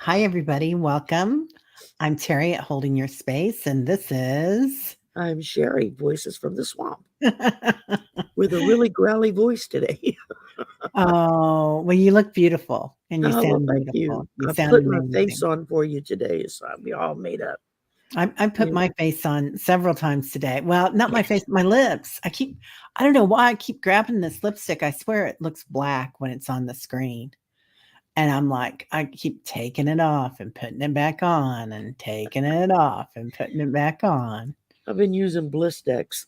Hi, everybody. Welcome. I'm Terry at Holding Your Space, and this is. I'm Shari, Voices from the Swamp, with a really growly voice today. Oh, well, you look beautiful and you Oh, well, sound thank you. beautiful. You I sound put my face amazing. on for you today, so I'll be all made up. I put Yeah. my face on several times today. Well, not my face, my lips. I don't know why I keep grabbing this lipstick. I swear it looks black when it's on the screen. And I'm like, I keep taking it off and putting it back on and taking it off and putting it back on. I've been using Blistex.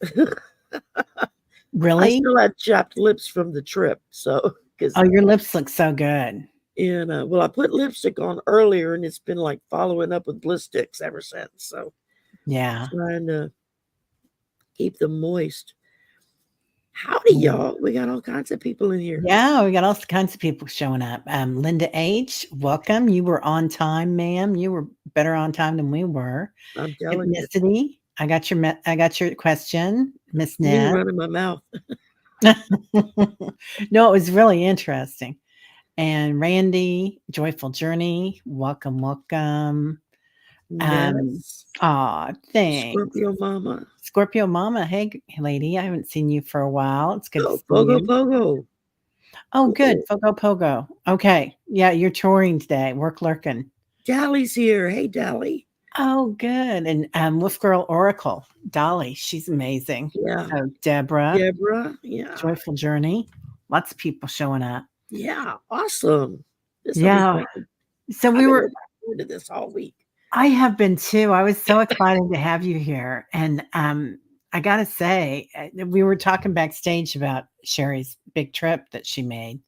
I Really? still had chapped lips from the trip, so Oh, because your lips look so good. I put lipstick on earlier, and it's been like following up with Blistex ever since. So Yeah. trying to keep them moist. Howdy, Yeah. y'all! We got all kinds of people in here. Yeah, we got all kinds of people showing up. Linda H, welcome. You were on time, ma'am. You were better on time than we were. I'm telling you, Ethnicity. I got your question, Miss me Nat. running my mouth. No, it was really interesting. And Randy, Joyful Journey, welcome, welcome. Um, Yes. thanks. Scorpio Mama. Scorpio Mama, hey lady, I haven't seen you for a while. It's good to Oh, see Pogo you. Pogo. Oh, good. Oh, Fogo Pogo. Okay. Yeah, you're touring today. Work lurking. Dally's here. Hey, Dally. Oh, good. And Wolf Girl Oracle, Dolly, she's amazing. Yeah. So Deborah, Deborah. Yeah. Joyful Journey. Lots of people showing up. Yeah. Awesome. This will be Yeah. fun. So I've we been were looking forward to this all week. I have been too. I was so excited to have you here. And I gotta say, we were talking backstage about Sherry's big trip that she made.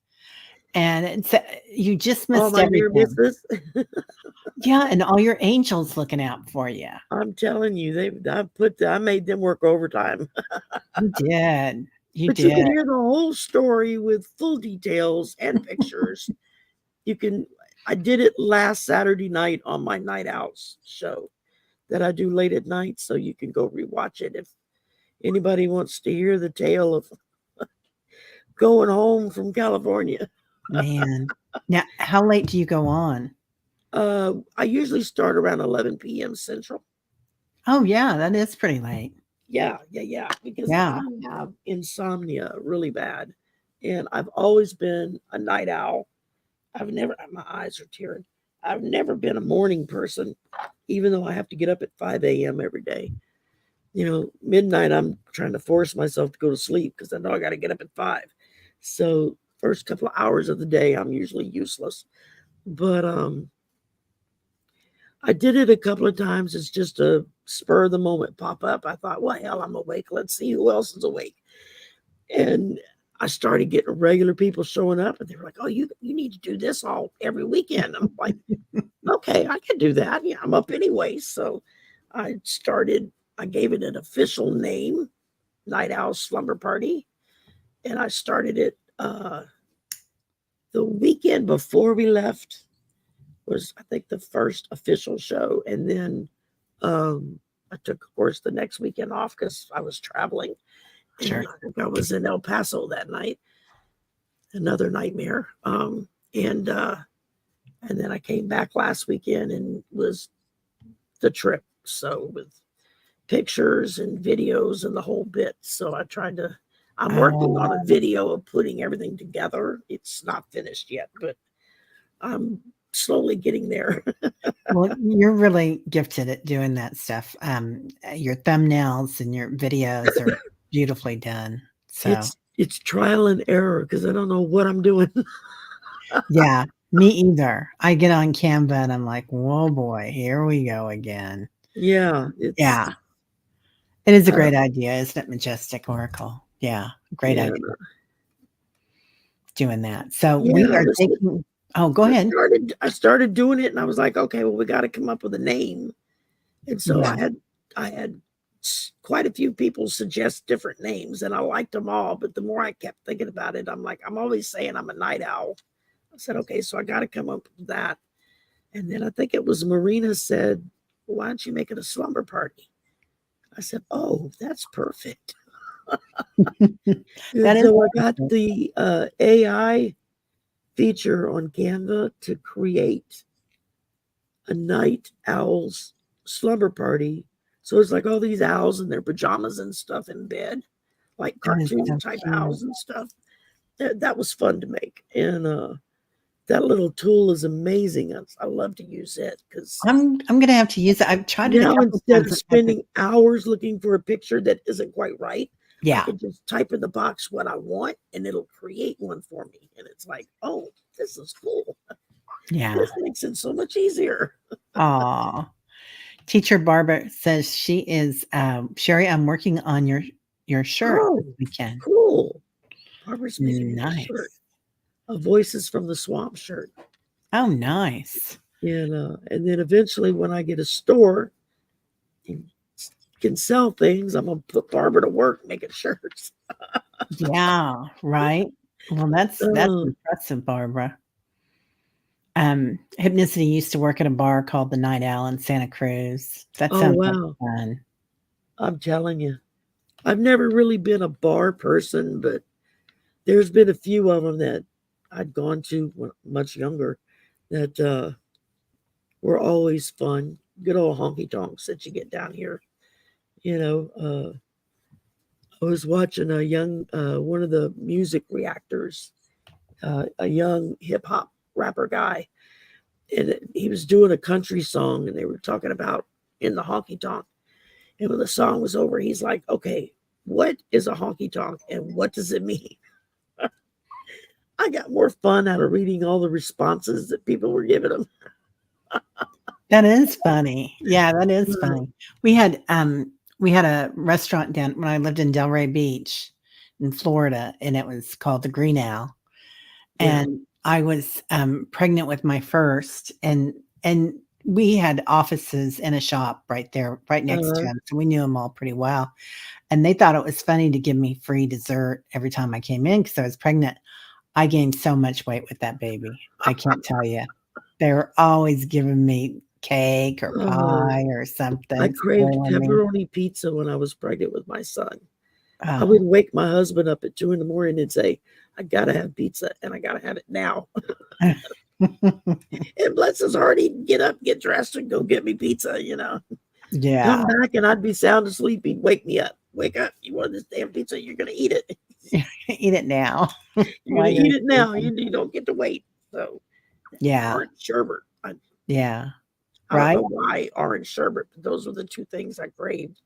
And you just All missed my near everything. misses. Yeah, and all your angels looking out for you. I'm telling you, I made them work overtime. You did. You But you did. can hear the whole story with full details and pictures. You can I did it last Saturday night on my night owls show that I do late at night, so you can go rewatch it if anybody wants to hear the tale of going home from California. Man. Now, how late do you go on? I usually start around 11 p.m. Central. Oh, yeah, that is pretty late. Yeah, because Yeah. I have insomnia really bad, and I've always been a night owl. My eyes are tearing. I've never been a morning person, even though I have to get up at 5 a.m. every day. Midnight, I'm trying to force myself to go to sleep because I know I got to get up at 5. So, first couple of hours of the day, I'm usually useless. But I did it a couple of times. It's just a spur of the moment pop up. I thought, well, hell, I'm awake. Let's see who else is awake. And I started getting regular people showing up, and they were like, "Oh, you need to do this all every weekend." I'm like, "Okay, I can do that. Yeah, I'm up anyway." So I started. I gave it an official name, Night Owl Slumber Party, and I started it the weekend before we left was I think the first official show, and then I took, of course, the next weekend off because I was traveling, and Sure. I think I was in El Paso that night. Another nightmare. And then I came back last weekend and was the trip. So with pictures and videos and the whole bit. So I tried to. I'm working on a Oh, video of putting everything together. It's not finished yet, but I'm slowly getting there. well, you're really gifted at doing that stuff. Your thumbnails and your videos are beautifully done. So, It's trial and error because I don't know what I'm doing. yeah, me either. I get on Canva and I'm like, whoa, boy, here we go again. Yeah, it's Yeah, it is a uh, great idea, isn't it, Majestic Oracle? Yeah, great yeah, idea doing that. So we yeah. are taking. Oh, go ahead. I started doing it, and I was like, okay, well, we got to come up with a name. And so Yeah. I had quite a few people suggest different names, and I liked them all. But the more I kept thinking about it, I'm like, I'm always saying I'm a night owl. I said, okay, so I got to come up with that. And then I think it was Marina said, well, why don't you make it a slumber party? I said, oh, that's perfect. That And is so I got wonderful. the AI feature on Canva to create a night owl's slumber party. So it's like all these owls in their pajamas and stuff in bed, like That is cartoon so type owls cute. and stuff. That was fun to make. And that little tool is amazing. I love to use it because I'm gonna have to use it. I've tried it a now couple of instead times. of It hasn't. spending hours looking for a picture that isn't quite right, I Yeah, can just type in the box what I want and it'll create one for me. And it's like, oh, this is cool. yeah. This makes it so much easier. Aw. Teacher Barbara says she is, Sherry, I'm working on your shirt this Oh, weekend. cool. Barbara's making me a shirt, Nice. a Voices from the Swamp shirt. Oh, nice. And then eventually, when I get a store and can sell things, I'm gonna put Barbara to work making shirts. Yeah, right? Well, that's Oh, impressive, Barbara. Hypnicity used to work at a bar called the Night Owl in Santa Cruz. That oh sounds like wow! fun. I'm telling you, I've never really been a bar person, but there's been a few of them that I'd gone to when much younger that were always fun. Good old honky tonks that you get down here. You know, I was watching a young one of the music reactors, a young hip hop rapper guy, and he was doing a country song, and they were talking about in the honky tonk. And when the song was over, he's like, "Okay, what is a honky tonk, and what does it mean?" I got more fun out of reading all the responses that people were giving him. That is funny. Yeah, that is Uh, funny. We had a restaurant down when I lived in Delray Beach in Florida, and it was called the Green Owl. yeah. And I was, pregnant with my first, and we had offices in a shop right there, right next to Uh, him, so we knew them all pretty well, and they thought it was funny to give me free dessert every time I came in because I was pregnant. I gained so much weight with that baby, I can't tell you. They were always giving me cake or oh, pie or I something, craved spoiling me. pepperoni pizza when I was pregnant with my son. I would Oh. wake my husband up at 2 in the morning and say, "I gotta have pizza, and I gotta have it now." And bless his heart, he'd get up, get dressed, and go get me pizza. Come Yeah. back, and I'd be sound asleep. He'd wake me up. Wake up! You want this damn pizza? You're gonna eat it. Eat it now You're while gonna you're eat it now. sleeping. You don't get to wait. So Yeah, orange sherbet. yeah, I don't right? know why orange sherbet, but those were the two things I craved.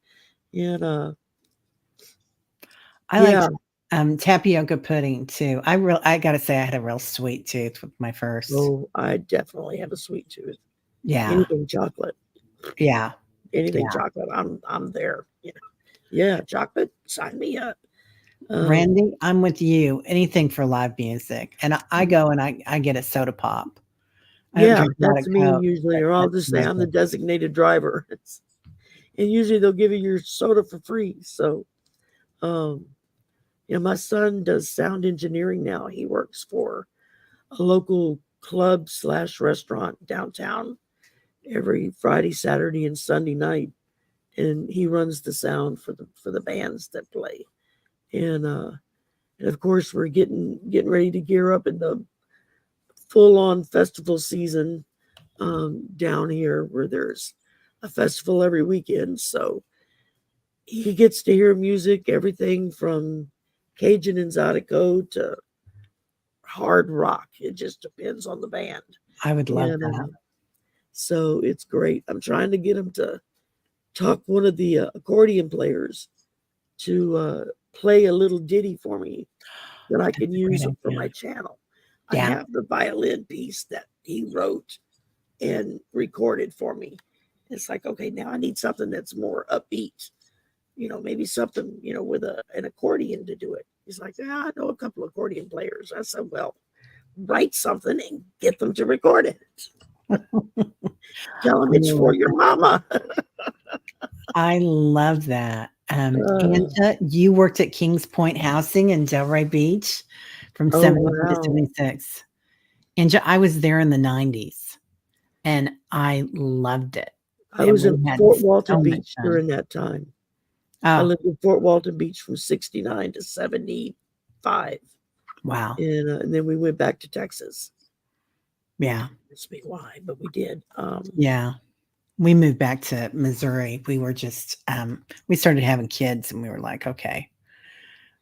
And I liked, yeah. tapioca pudding too. I gotta say I had a real sweet tooth with my first. Oh, I definitely have a sweet tooth. Yeah, Anything chocolate, yeah, anything yeah. chocolate, I'm there. Yeah, chocolate, sign me up. Um, Randy, I'm with you. Anything for live music, and I go and I get a soda pop. I don't yeah, drink a lot of that's me Coke, usually, but or I'll that's just say my I'm the thing. designated driver. And usually they'll give you your soda for free. So, um, my son does sound engineering now. He works for a local club slash restaurant downtown every Friday, Saturday, and Sunday night, and he runs the sound for the bands that play. And of course we're getting ready to gear up in the full on festival season down here, where there's a festival every weekend. So he gets to hear music, everything from Cajun and Zydeco to hard rock. It just depends on the band. I would love And that. so it's great. I'm trying to get him to talk one of the accordion players to play a little ditty for me that I can That's a great use for idea. my channel. I Yeah, have the violin piece that he wrote and recorded for me. It's like, okay, now I need something that's more upbeat, maybe something, with an accordion to do it. He's like, yeah, I know a couple of accordion players. I said, well, write something and get them to record it. Tell them I it's for love your that. mama. I love that. Uh, Anja, you worked at Kings Point Housing in Delray Beach from oh, 72 to wow. 76. Anja, I was there in the 90s, and I loved it, I and was we in had Fort so Walton much Beach fun. during that time. I Oh, lived in Fort Walton Beach from 69 to 75. wow. And then we went back to Texas. Yeah. ask me why, but we did. Yeah. We moved back to Missouri. We were just we started having kids and we were like, okay,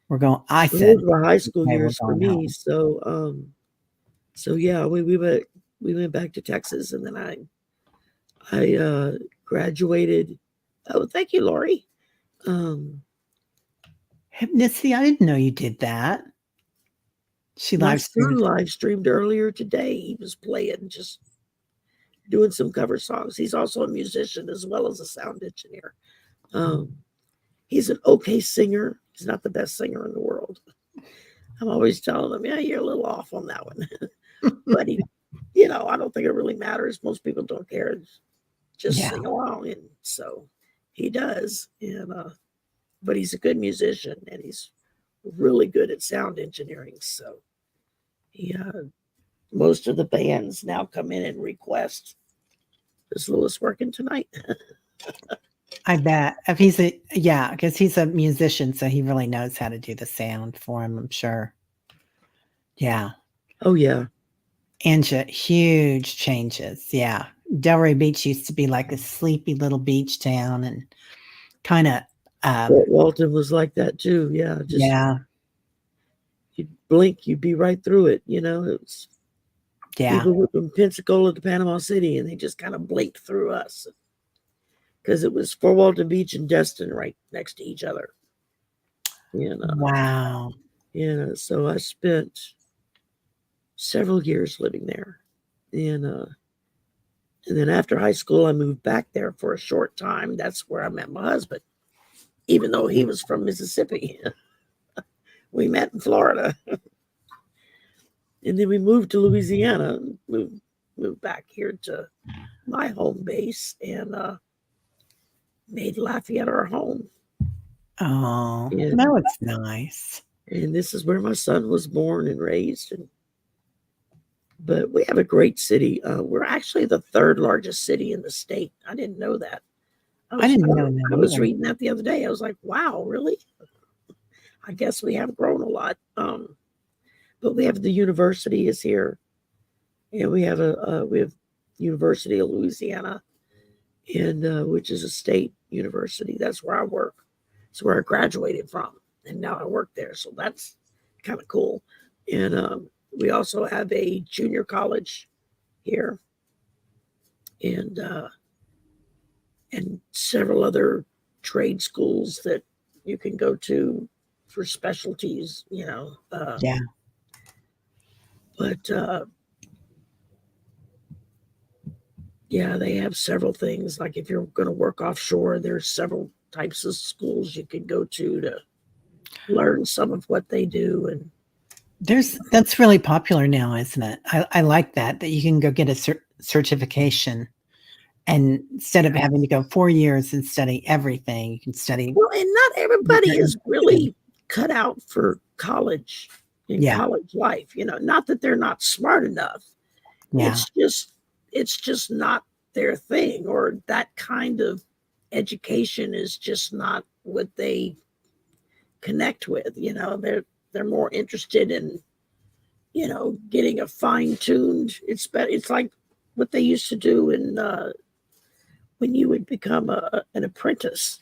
we're going I Those said, were high school okay, we're years for going me. home. So yeah, we went back to Texas, and then I graduated. Oh, thank you, Lori. Um, Missy, I didn't know you did that. She my live son streamed. live streamed earlier today. He was playing, just doing some cover songs. He's also a musician as well as a sound engineer. Um, he's an okay singer. He's not the best singer in the world. I'm always telling him, yeah, you're a little off on that one. But I don't think it really matters. Most people don't care. Just Yeah. sing along. And so he does. But he's a good musician, and he's really good at sound engineering. So he, most of the bands now come in and request, is Lewis working tonight? I bet if he's because he's a musician, so he really knows how to do the sound for him, I'm sure. Yeah. Oh, yeah. Huge changes. Yeah. Delray Beach used to be like a sleepy little beach town and kind of, Fort Walton was like that too. Yeah. Just yeah, you'd blink, you'd be right through it. It was yeah. people went from Pensacola to Panama City, and they just kind of blinked through us because it was Fort Walton Beach and Destin right next to each other. Wow. So I spent several years living there. And then after high school, I moved back there for a short time. That's where I met my husband, even though he was from Mississippi. We met in Florida. And then we moved to Louisiana, moved back here to my home base, and made Lafayette our home. Oh, And, that was nice. and this is where my son was born and raised. But we have a great city. We're actually the third largest city in the state. I didn't know that. I didn't know that I was either. reading that the other day. I was like, wow, really? I guess we have grown a lot. But we have the university is here, and we have University of Louisiana, and which is a state university. That's where I work. It's where I graduated from, and now I work there. So that's kind of cool. And we also have a junior college here, and several other trade schools that you can go to for specialties. Yeah. But yeah, they have several things. Like if you're going to work offshore, there's several types of schools you can go to learn some of what they do. And That's really popular now, isn't it? I like that you can go get a certification, and instead of having to go 4 years and study everything, you can study well, and not what everybody you're is interested in. really cut out for college in Yeah. college life. Not that they're not smart enough. Yeah. It's just not their thing, or that kind of education is just not what they connect with. They're more interested in getting a fine-tuned. It's like what they used to do in when you would become an apprentice,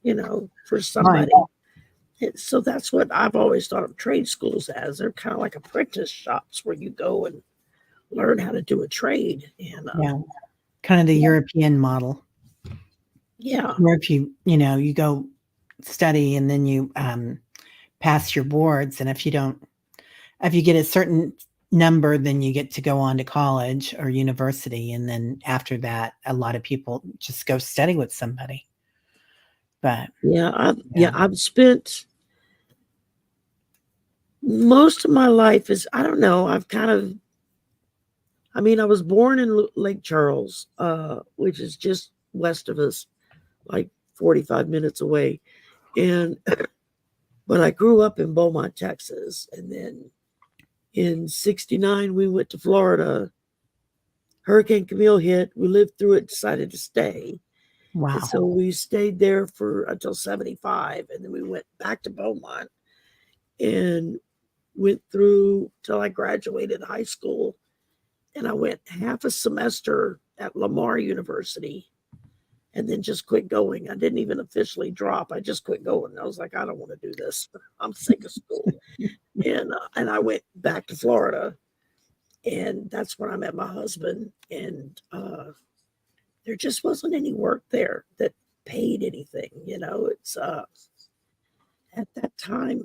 for Right. somebody. So that's what I've always thought of trade schools as. They're kind of like apprentice shops where you go and learn how to do a trade. And Yeah. Kind of the European model. yeah, Where if you go study and then you pass your boards, and if you get a certain number, then you get to go on to college or university, and then after that, a lot of people just go study with somebody. But I've spent most of my life I don't know. I was born in Lake Charles, which is just west of us, like 45 minutes away. And but I grew up in Beaumont, Texas, and then in '69 we went to Florida. Hurricane Camille hit. We lived through it, decided to stay. And wow. so we stayed there until '75, and then we went back to Beaumont and went through till I graduated high school. and I went half a semester at Lamar University and then just quit going. I didn't even officially drop. I just quit going. I was like, I don't want to do this. I'm sick of school. And I went back to Florida, and that's when I met my husband. And there just wasn't any work there that paid anything. It's at that time,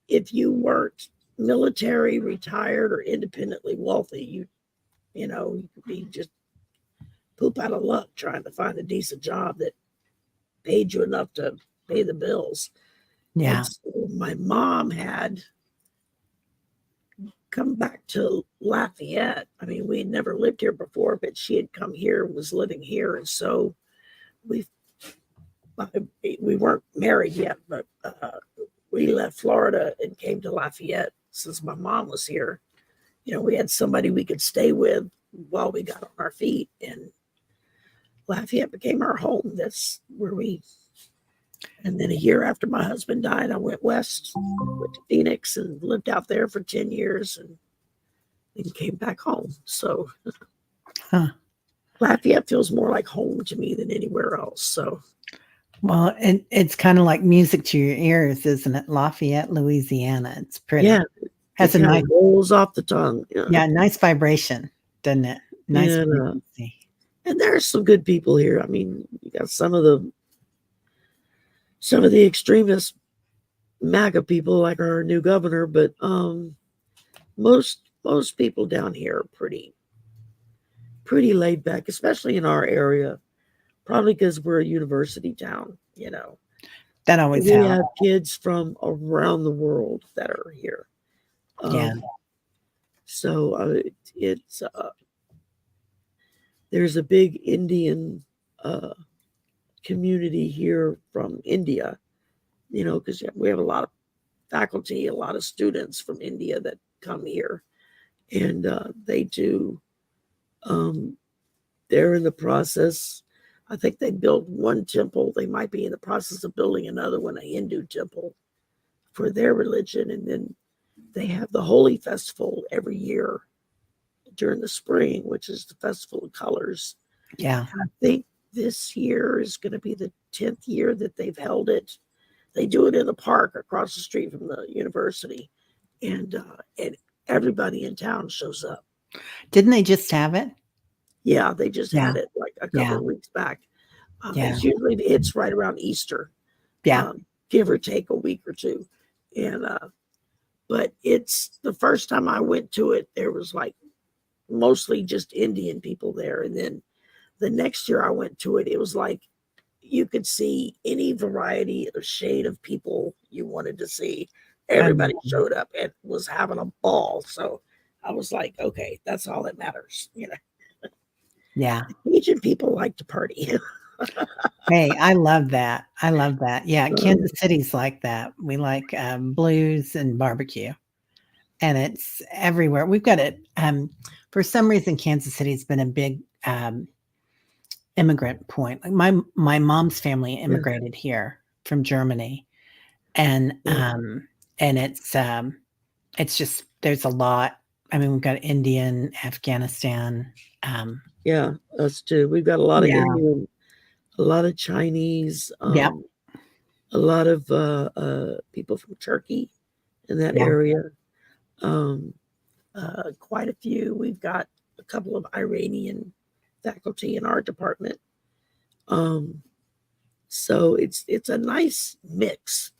if you weren't military, retired, or independently wealthy, you could be just poop out of luck trying to find a decent job that paid you enough to pay the bills. Yeah. And so my mom had come back to Lafayette. I mean, we had never lived here before, but she had come here and was living here. And so we we weren't married yet, but we left Florida and came to Lafayette since my mom was here. We had somebody we could stay with while we got on our feet, and Lafayette became our home. That's where and then a year after my husband died, I went west, went to Phoenix and lived out there for 10 years and then came back home. So Huh. Lafayette feels more like home to me than anywhere else. So, Well, it's kind of like music to your ears, isn't it? Lafayette, Louisiana. It's pretty. yeah, Has it a kind nice, of rolls off the tongue. yeah, nice vibration, doesn't it? Nice And, frequency. and there's some good people here. I mean, you got some of the extremist MAGA people like our new governor, but most people down here are pretty laid back, especially in our area. Probably because we're a university town. That always We helps. have kids from around the world that are here. Yeah. So it's there's a big Indian community here from India. Because we have a lot of faculty, a lot of students from India that come here, and they do. Um, they're in the process. I think they built one temple. They might be in the process of building another one, a Hindu temple for their religion. And then they have the Holi Festival every year during the spring, which is the Festival of Colors. Yeah. And I think this year is going to be the 10th year that they've held it. They do it in the park across the street from the university. And everybody in town shows up. Didn't they just have it? Yeah, they just Yeah. had it like a couple Yeah. of weeks back. Yeah. It's right around Easter, Yeah. give or take a week or two. And but it's the first time I went to it, there was like mostly just Indian people there. And then the next year I went to it, it was like you could see any variety or shade of people you wanted to see. Everybody showed up and was having a ball. So I was like, okay, that's all that matters. Yeah. Asian people like to party. Hey, I love that. I love that. Yeah, Um, Kansas City's like that. We like blues and barbecue, and it's everywhere. We've got it. For some reason, Kansas City's been a big immigrant point. Like my mom's family yeah, immigrated here from Germany, and yeah, it's just there's a lot. I mean, we've got Indian, Afghanistan. yeah, us too. We've got a lot of Yeah. Indian, a lot of Chinese, Yep. a lot of people from Turkey in that Yeah. area. Um, quite a few. We've got a couple of Iranian faculty in our department. Um, so it's a nice mix.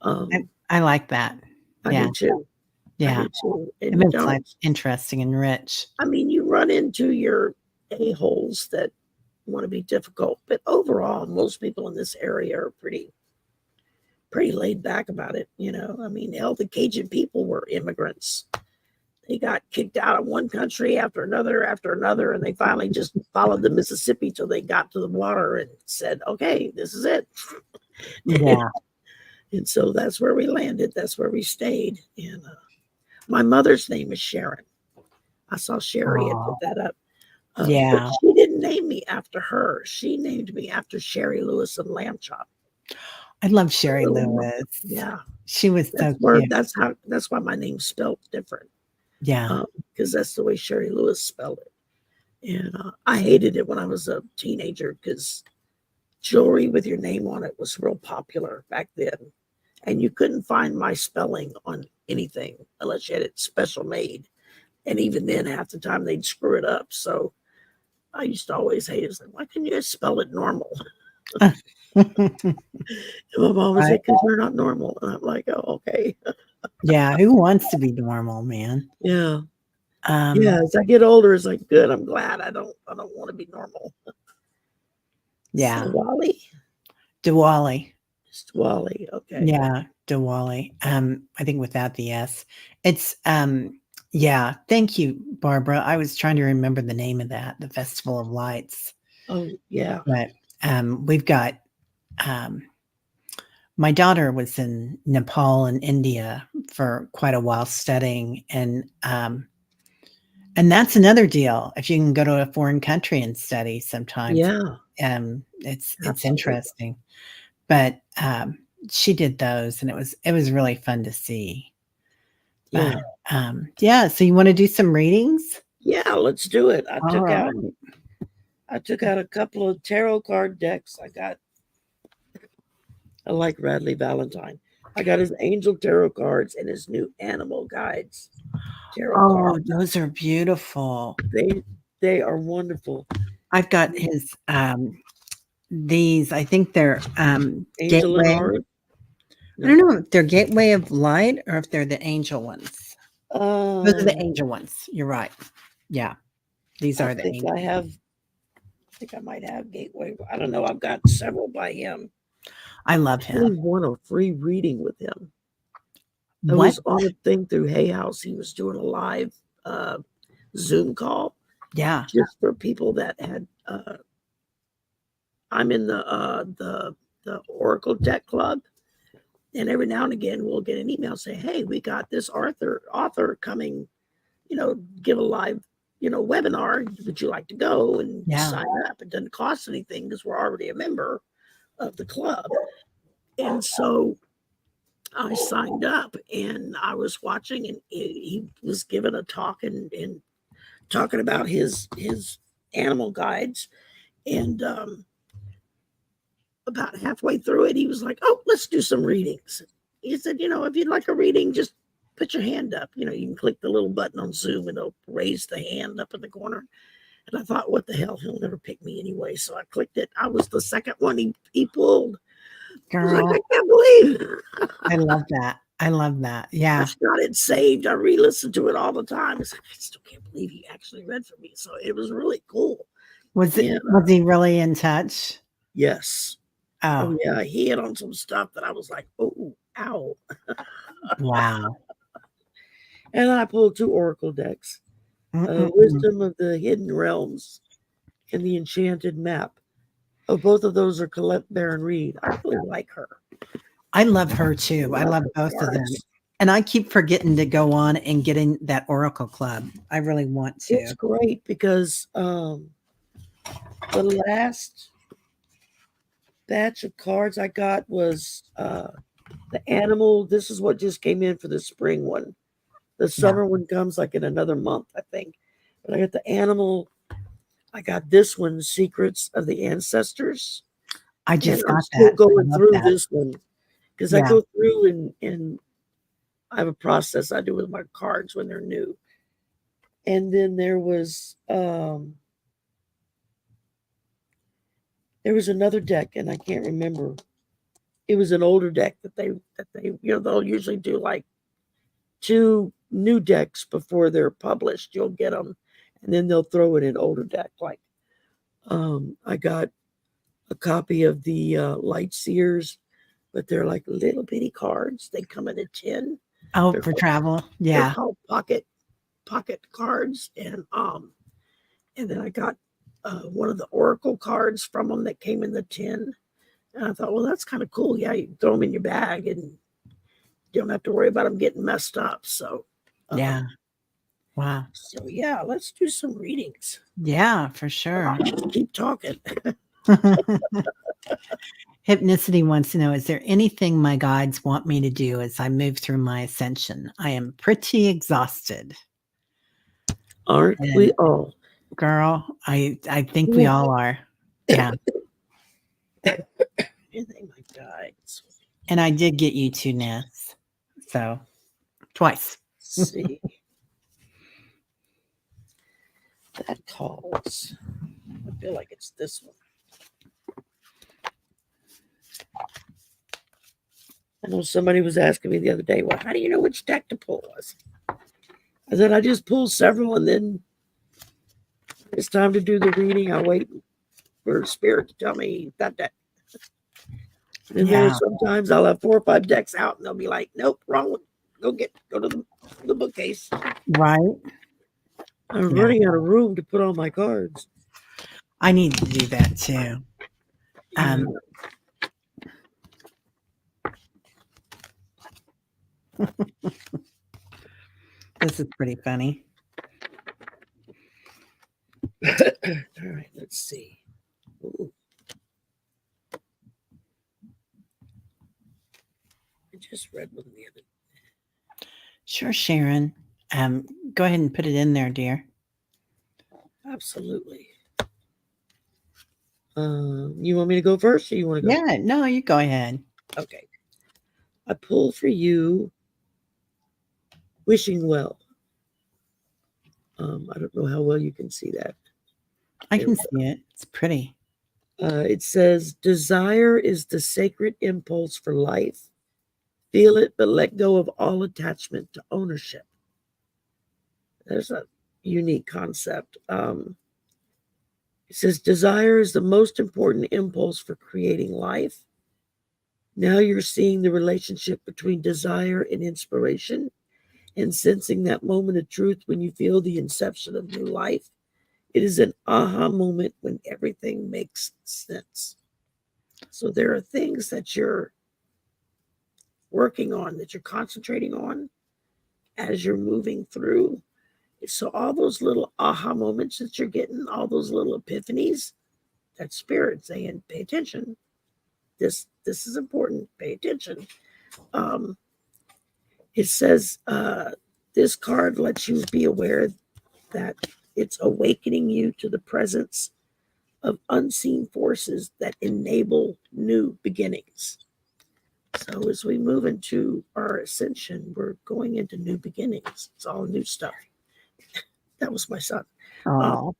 Um, I like that. I Yeah. do too. I Yeah. do too. It And you makes don't. life interesting and rich. I mean, you run into your a-holes that want to be difficult, but overall, most people in this area are pretty laid back about it. I mean, hell, the Cajun people were immigrants. They got kicked out of one country after another, and they finally just followed the Mississippi till they got to the water and said, "Okay, this is it." Yeah. And so that's where we landed. That's where we stayed. And my mother's name is Sharon. I saw Shari had put Oh, that up. But yeah. she didn't name me after her. She named me after Shari Lewis and Lamb Chop. I love Shari Little Mama. Lewis. Yeah, She was so cute. that's why my name's spelled different. Yeah. because that's the way Sherry Lewis spelled it. And I hated it when I was a teenager because jewelry with your name on it was real popular back then. And you couldn't find my spelling on anything unless you had it special made. And even then, half the time they'd screw it up. So I used to always hate it. It's like, why can't you just spell it normal? And my mom would say, Right. because you're not normal. And I'm like, oh, okay. Yeah. Who wants to be normal, man? Yeah. Um, Yeah. As I get older, it's like, good. I'm glad I don't want to be normal. So yeah. Wally, Diwali. just Wally. Okay. Yeah. Diwali. I think without the S. It's yeah. Thank you, Barbara. I was trying to remember the name of that, the Festival of Lights. Oh, yeah. But we've got um my daughter was in Nepal and India for quite a while studying, and that's another deal. If you can go to a foreign country and study sometimes, Yeah. it's Absolutely. interesting. But she did those, and it was really fun to see. But Yeah. yeah, so you want to do some readings? Yeah. Let's do it. All right. I took out a couple of tarot card decks. I like Radley Valentine. I got his angel tarot cards and his new animal guides tarot Oh, cards. those are beautiful. They are wonderful. I've got his these. I think they're Angel and gateway. Aura. I don't No. know if they're gateway of light or if they're the angel ones. Those are the Um, angel ones. You're right. Yeah, these I are the think angel. I think I might have Gateway. I don't know. I've got several by him. I love I really him. won a free reading with him. I What? was on a thing through Hay House. He was doing a live Zoom call Yeah. just for people that had. I'm in the Oracle Deck Club, and every now and again we'll get an email say, "Hey, we got this author coming. Give a live webinar. Would you like to go and Yeah. sign up? It doesn't cost anything because we're already a member of the club." And so I signed up and I was watching, and he was giving a talk and talking about his animal guides. And about halfway through it, he was like, "Oh, let's do some readings." He said, "If you'd like a reading, just put your hand up. You can click the little button on Zoom and it'll raise the hand up in the corner." And I thought, what the hell? He'll never pick me anyway. So I clicked it. I was the second one he pulled. I was like, Girl, I can't believe it. I love that. I love that. Yeah. I've got it saved. I re-listen to it all the time. It's like, I still can't believe he actually read for me. So it was really cool. And Was he really in touch? yes. Oh, Oh yeah, he hit on some stuff that I was like, oh, ow. wow. And I pulled two oracle decks. Mm-mm-mm. Wisdom of the Hidden Realms and the Enchanted Map. Oh, both of those are Colette Baron Reed. I really like her. I love her I too. I love love her both of them. cards. And I keep forgetting to go on and get in that Oracle Club. I really want It's to. great because the last batch of cards I got was the animal. This is what just came in for the spring one. The Yeah. summer one comes like in another month, I think. But I got the animal. I got this one, Secrets of the Ancestors. I And just I'm got still that. I going love through that. this one because I Yeah. go through and I have a process I do with my cards when they're new. And then there was another deck and I can't remember. It was an older deck that they they'll usually do like two new decks before they're published. You'll get them and then they'll throw in an older deck. Like I got a copy of the Light Seers, but they're like little bitty cards. They come in a tin. Oh, They're for called, travel. they're Yeah. called pocket cards, and then I got one of the oracle cards from them that came in the tin. And I thought, well, that's kind of cool. Yeah, you throw them in your bag and you don't have to worry about them getting messed up. So, Yeah. um, Wow. so yeah, let's do some readings. Yeah, for sure. Just keep talking. Hypnicity wants to know, is there anything my guides want me to do as I move through my ascension? I am pretty exhausted. Aren't we And all? girl, I think we Yeah. all are. Yeah. I think my guides. And I did get you 2 nests. So, twice. See, that calls. I feel like it's this one. I know somebody was asking me the other day, well, how do you know which deck to pull? I said, I just pull several, and then it's time to do the reading. I wait for spirit to tell me that deck. And there are Yeah. sometimes I'll have 4 or 5 decks out, and they'll be like, nope, wrong one. Go to the bookcase. Right? I'm Yeah. running out of room to put all my cards. I need to do that too. Yeah. This is pretty funny. All right, let's see. Ooh. I just read one the other. Sure, Sharon. Go ahead and put it in there, dear. Absolutely. You want me to go first, or you want to go? Yeah, no, you go ahead. Okay. I pull for you. Wishing well. I don't know how well you can see that. I can see it. It's pretty. It says, desire is the sacred impulse for life. Feel it, but let go of all attachment to ownership. There's a unique concept. It says, desire is the most important impulse for creating life. Now you're seeing the relationship between desire and inspiration and sensing that moment of truth when you feel the inception of new life. It is an aha moment when everything makes sense. So there are things that you're working on, that you're concentrating on as you're moving through. So all those little aha moments that you're getting, all those little epiphanies, that spirit saying, pay attention. This is important. Pay attention. Um, it says this card lets you be aware that it's awakening you to the presence of unseen forces that enable new beginnings. So as we move into our ascension, we're going into new beginnings. It's all new stuff. That was my son. Oh,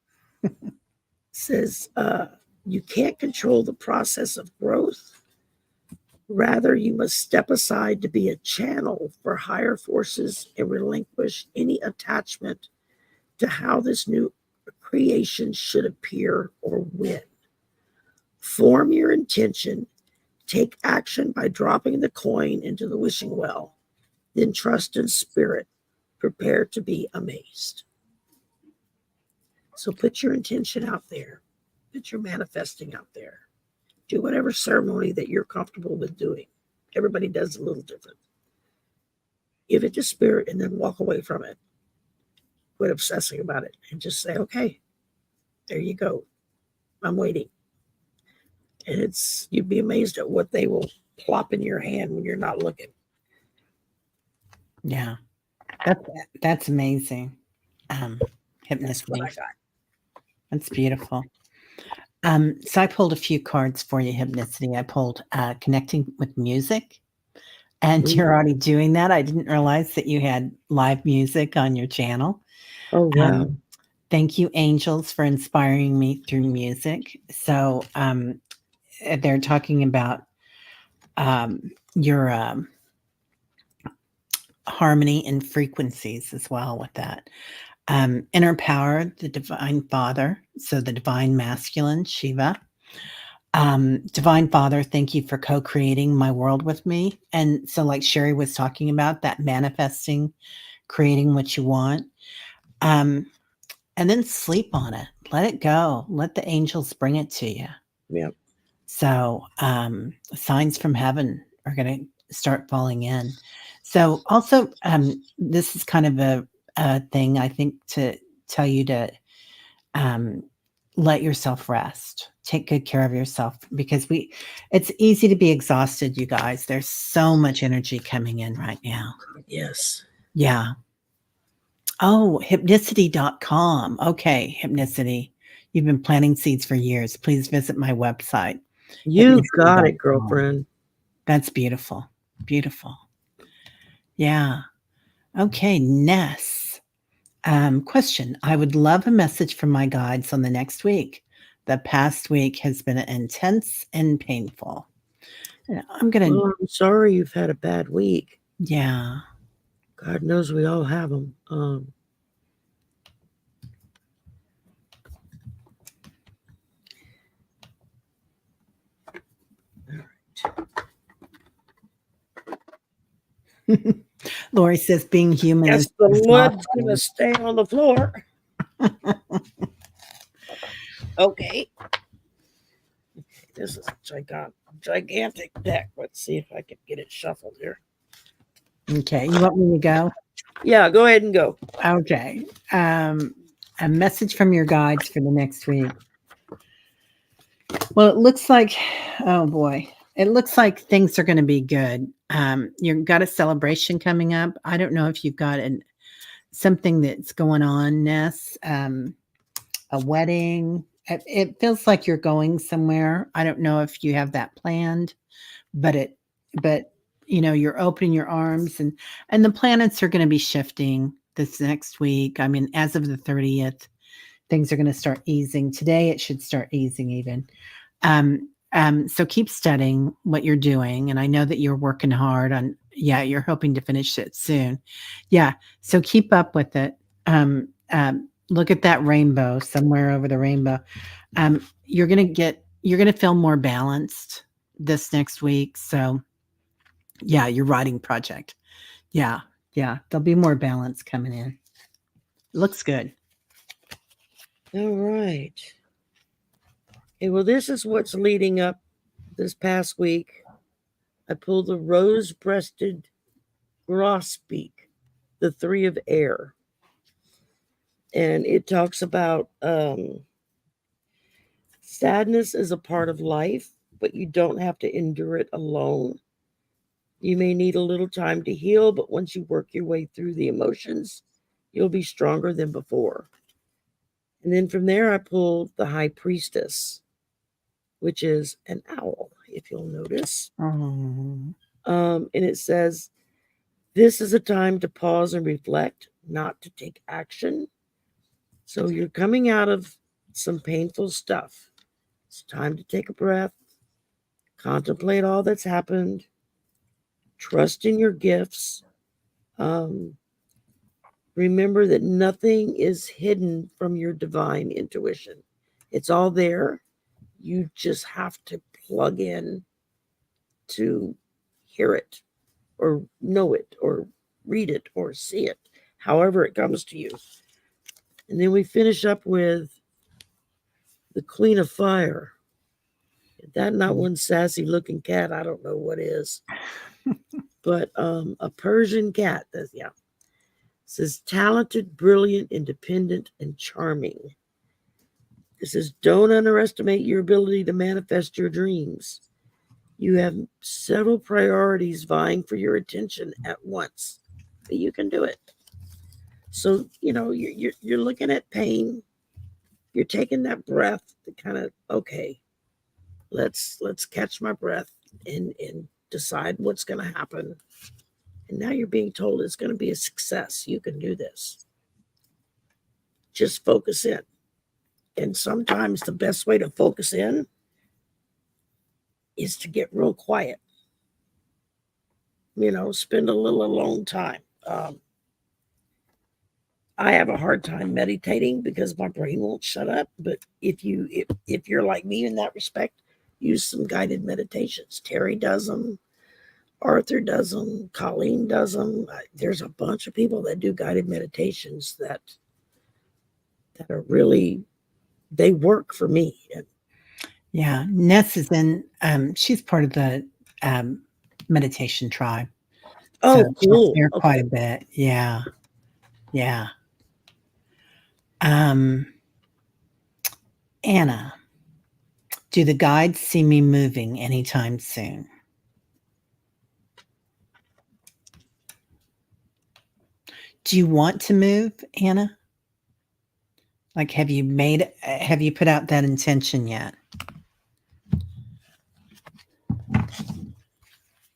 Says you can't control the process of growth. Rather, you must step aside to be a channel for higher forces and relinquish any attachment to how this new creation should appear or win. Form your intention, take action by dropping the coin into the wishing well, then trust in spirit, prepare to be amazed. So put your intention out there, put your manifesting out there. Do whatever ceremony that you're comfortable with doing. Everybody does a little different. Give it to spirit and then walk away from it. Quit obsessing about it and just say, okay, there you go. I'm waiting. And you'd be amazed at what they will plop in your hand when you're not looking. yeah. That's amazing. That's what I Hypnosis. got. That's beautiful. So I pulled a few cards for you, Hypnicity. I pulled connecting with music. And you're already doing that. I didn't realize that you had live music on your channel. Oh, wow. Thank you, angels, for inspiring me through music. So they're talking about your harmony and frequencies as well with that. Inner power, the divine father. So the divine masculine, Shiva. Divine Father, thank you for co-creating my world with me. And so, like Shari was talking about, that manifesting, creating what you want. And then sleep on it. Let it go. Let the angels bring it to you. Yeah. So signs from heaven are going to start falling in. So also, this is kind of a thing I think to tell you to let yourself rest. Take good care of yourself because it's easy to be exhausted, you guys. There's so much energy coming in right now. Yes. Yeah. Oh, hypnicity.com. Okay, Hypnicity. You've been planting seeds for years. Please visit my website, You got it, hypnicity.com. girlfriend. That's beautiful. Beautiful. Yeah. Okay, Ness. Question. I would love a message from my guides on the next week. The past week has been intense and painful. Yeah, I'm going to, Well, I'm sorry you've had a bad week. yeah. God knows we all have them. Lori says being human Guess is the wood's gonna exhausting. stay on the floor. Okay. This is a gigantic deck. Let's see if I can get it shuffled here. Okay, you want me to go? Yeah, go ahead and go. Okay. A message from your guides for the next week. Well, it looks like, oh boy, it looks like things are going to be good. You've got a celebration coming up. I don't know if you've got something that's going on, Ness. A wedding. It feels like you're going somewhere. I don't know if you have that planned, but but you're opening your arms, and the planets are going to be shifting this next week. I mean, as of the 30th, things are going to start easing. Today, it should start easing even. So keep studying what you're doing, and I know that you're working hard on. Yeah, you're hoping to finish it soon. Yeah, so keep up with it. Look at that rainbow somewhere over the rainbow. You're gonna feel more balanced this next week. So yeah, your writing project. Yeah, yeah, there'll be more balance coming in. Looks good. All right. Okay, well, this is what's leading up this past week. I pulled the rose breasted grosbeak, the three of air. And it talks about sadness is a part of life, but you don't have to endure it alone. You may need a little time to heal, but once you work your way through the emotions, you'll be stronger than before. And then from there, I pulled the high priestess, which is an owl, if you'll notice. Oh. And it says, this is a time to pause and reflect, not to take action. So you're coming out of some painful stuff. It's time to take a breath, contemplate all that's happened, trust in your gifts. Um, Remember that nothing is hidden from your divine intuition. It's all there. You just have to plug in to hear it or know it or read it or see it, however it comes to you. And then we finish up with the Queen of Fire. If that not one sassy looking cat, I don't know what is. But a Persian cat, yeah, says talented, brilliant, independent, and charming. It says don't underestimate your ability to manifest your dreams. You have several priorities vying for your attention at once, but you can do it. So you're looking at pain. You're taking that breath to kind of let's catch my breath and decide what's going to happen. And now you're being told it's going to be a success. You can do this. Just focus in. And sometimes the best way to focus in is to get real quiet. Spend a little alone time. I have a hard time meditating because my brain won't shut up. But if you're like me in that respect, use some guided meditations. Terry does them. Arthur does them. Colleen does them. There's a bunch of people that do guided meditations that are really, they work for me. Yeah, Ness is in. She's part of the meditation tribe, so Oh, she's cool. there quite Okay. a bit. Yeah, yeah. Um, Anna, do the guides see me moving anytime soon? Do you want to move, Anna? Like, have you put out that intention yet?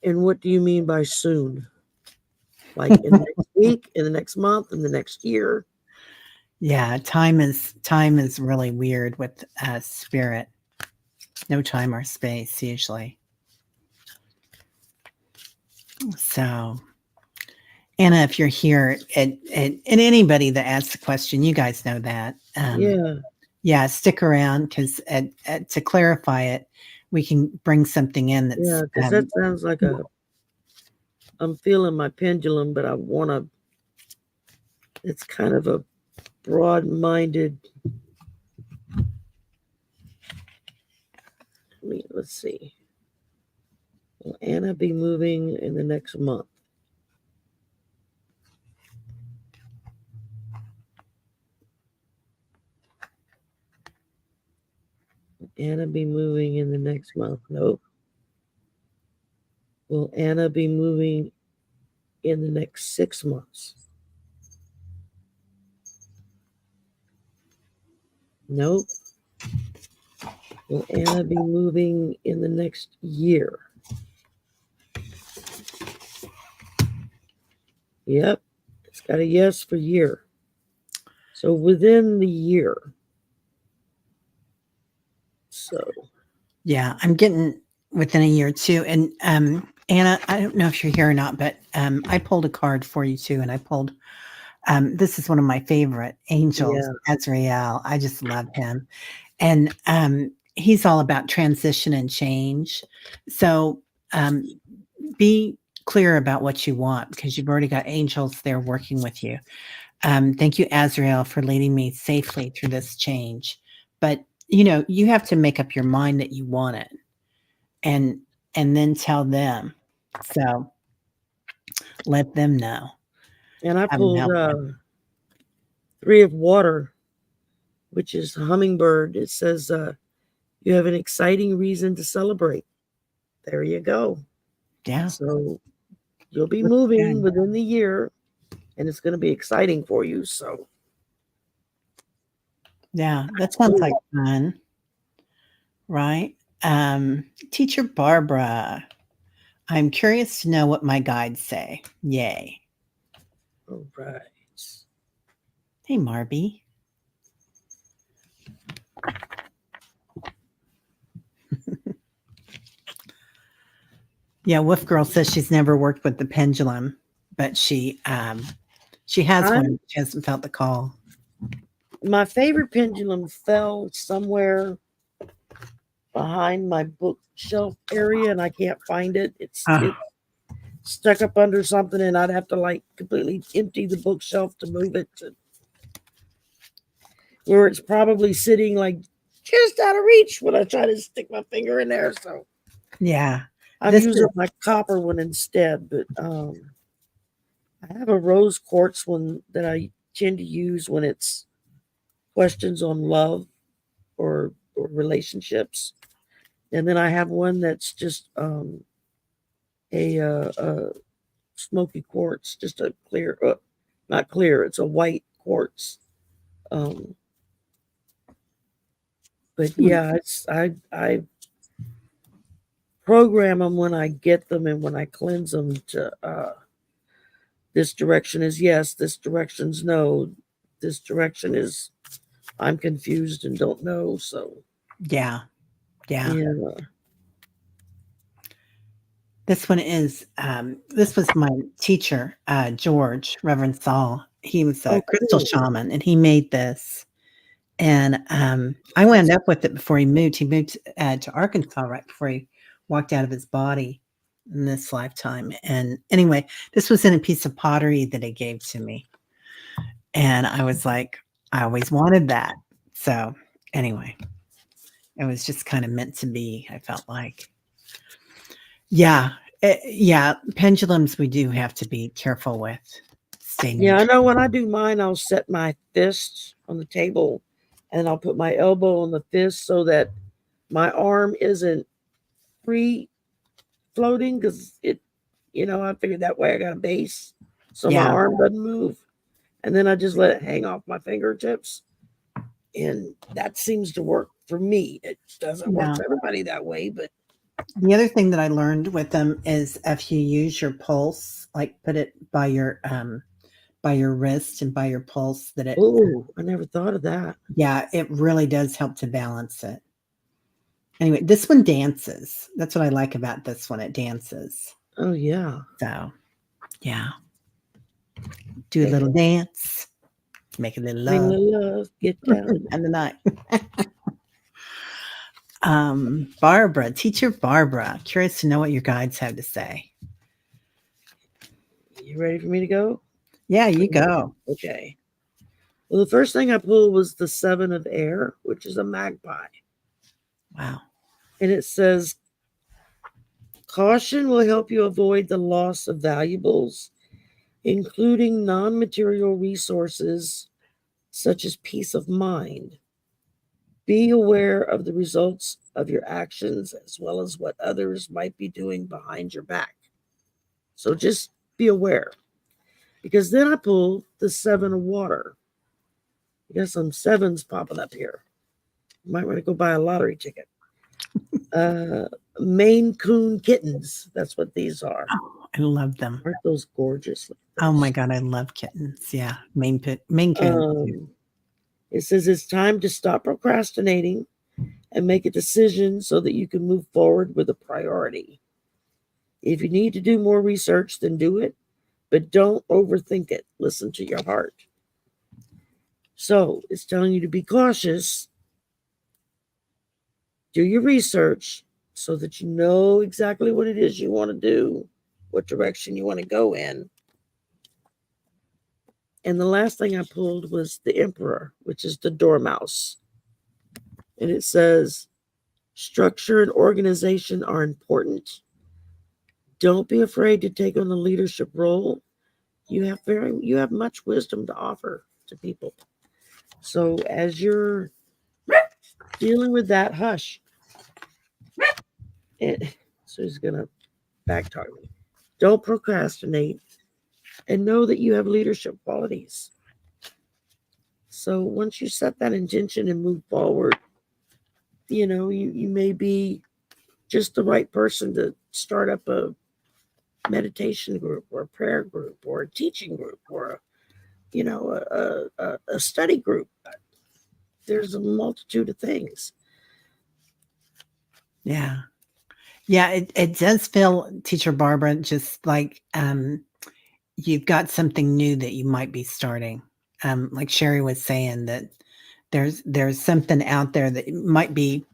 And what do you mean by soon? Like in the next week, in the next month, in the next year? Yeah, time is really weird with spirit. No time or space usually. So, Anna, if you're here, and anybody that asks the question, you guys know that. Yeah, Yeah, stick around because to clarify it, we can bring something in yeah, that's because that sounds like I'm feeling my pendulum, but I want to, it's kind of a broad minded, let's see. Will Anna be moving in the next month? Anna be moving in the next month? Nope. Will Anna be moving in the next 6 months? Nope. Will Anna be moving in the next year? Yep. It's got a yes for year. So within the year. So yeah, I'm getting within a year too. And Anna, I don't know if you're here or not, but I pulled a card for you too, and I pulled. This is one of my favorite angels, yeah. Azrael. I just love him, and he's all about transition and change. So um, be clear about what you want because you've already got angels there working with you. Thank you, Azrael, for leading me safely through this change. But you have to make up your mind that you want it, and and then tell them. So let them know. And I Have them pulled help you. three of water, which is hummingbird. It says you have an exciting reason to celebrate. There you go. Yeah, So you'll be looks moving good. within the year and it's going to be exciting for you. So Yeah, that sounds like fun, right? Um, Teacher Barbara, I'm curious to know what my guides say. Yay. all right. Hey, Marby. Yeah, Wolf Girl says she's never worked with the pendulum, but she has I'm one. She hasn't felt the call. my favorite pendulum fell somewhere behind my bookshelf area and I can't find it. Oh, It's stuck up under something and I'd have to like completely empty the bookshelf to move it to where it's probably sitting like just out of reach when I try to stick my finger in there. So yeah. I'm This using is my copper one instead, but I have a rose quartz one that I tend to use when it's questions on love or relationships. And then I have one that's just a smoky quartz, just a clear, not clear, it's a white quartz. Um, but hmm, yeah, I program them when I get them and when I cleanse them to this direction is yes, this direction's no, this direction is I'm confused and don't know. So yeah, yeah. yeah. This one is this was my teacher, George, Reverend Saul. He was a Oh, crystal cool. shaman and he made this. And I wound up with it before he moved. He moved to Arkansas right before he walked out of his body in this lifetime. And anyway, this was in a piece of pottery that he gave to me. And I was like, I always wanted that. So anyway, it was just kind of meant to be, I felt like. Yeah. Yeah. Pendulums, we do have to be careful with. Stay Yeah, I neutral. know when I do mine, I'll set my fist on the table and I'll put my elbow on the fist so that my arm isn't free floating because I figured that way I got a base so my Yeah. arm doesn't move. and then I just let it hang off my fingertips. And that seems to work for me. It doesn't work Yeah. for everybody that way, but The other thing that I learned with them is if you use your pulse, like put it by your wrist and by your pulse, that it oh, I never thought of that. yeah, it really does help to balance it. Anyway, this one dances. That's what I like about this one. It dances. Oh yeah. So yeah, do a Make little it dance, make a little make a love, little love, get down. and the night. Barbara, teacher Barbara, curious to know what your guides have to say. You ready for me to go? Yeah, you go. Okay. Well, the first thing I pulled was the Seven of Air, which is a magpie. Wow. And it says, caution will help you avoid the loss of valuables, including non material resources such as peace of mind. Be aware of the results of your actions as well as what others might be doing behind your back. So just be aware. Because then I pulled the Seven of Water. You got some sevens popping up here. You might want to go buy a lottery ticket. Maine Coon kittens. That's what these are. Oh, I love them. Aren't those gorgeous? Oh my god, I love kittens. Yeah, Maine Coon. It says it's time to stop procrastinating and make a decision so that you can move forward with a priority. If you need to do more research, then do it, but don't overthink it. Listen to your heart. So it's telling you to be cautious, do your research so that you know exactly what it is you want to do, what direction you want to go in. And the last thing I pulled was the Emperor, which is the dormouse. And it says, structure and organization are important. Don't be afraid to take on the leadership role. You have much wisdom to offer to people. So as you're dealing with that, hush. So he's gonna back talk me. Don't procrastinate and know that you have leadership qualities. So once you set that intention and move forward, you may be just the right person to start up a meditation group or a prayer group or a teaching group or a study group. There's a multitude of things. Yeah. Yeah, it does feel, teacher Barbara, just like you've got something new that you might be starting. Like Shari was saying, that there's something out there that might be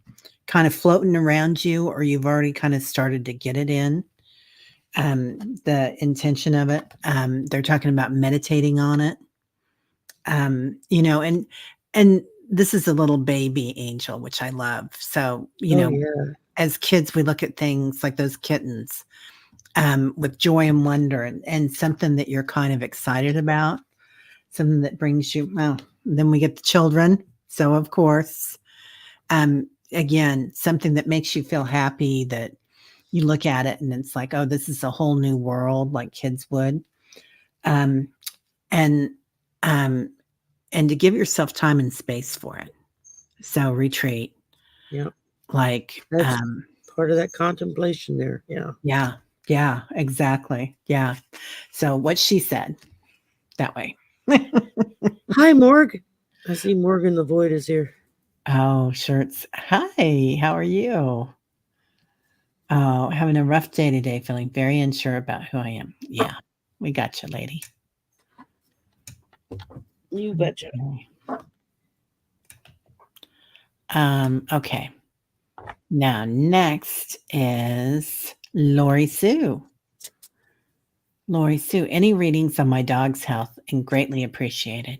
kind of floating around you, or you've already kind of started to get it in. The intention of it. They're talking about meditating on it. And this is a little baby angel, which I love. So, Oh yeah. as kids, we look at things like those kittens with joy and wonder, and something that you're kind of excited about, something that brings you, well, then we get the children. So, of course, again, something that makes you feel happy, that you look at it and it's like, oh, this is a whole new world, like kids would. Um, and, um, and to give yourself time and space for it. So retreat, Yeah. like, That's part of that contemplation there. Yeah. yeah, yeah, exactly. Yeah. So what she said that way. Hi, Morg. I see Morgan the Void is here. Oh, shirts. Hi, how are you? Oh, having a rough day today, feeling very unsure about who I am. Yeah, we got you, lady. You betcha. Okay. Now, next is Lori Sue. Lori Sue, any readings on my dog's health and greatly appreciated.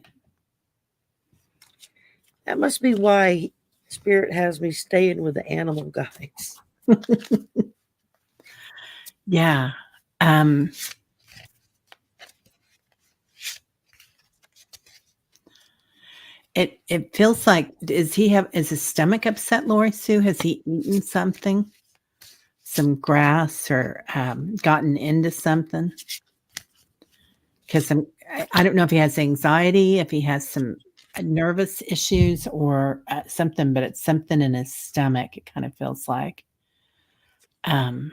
That must be why Spirit has me staying with the animal guys. Yeah. It feels like, is his stomach upset, Lori Sue? Has he eaten something? Some grass, or gotten into something? Because I don't know if he has anxiety, if he has some nervous issues or something, but it's something in his stomach. It kind of feels like. Um,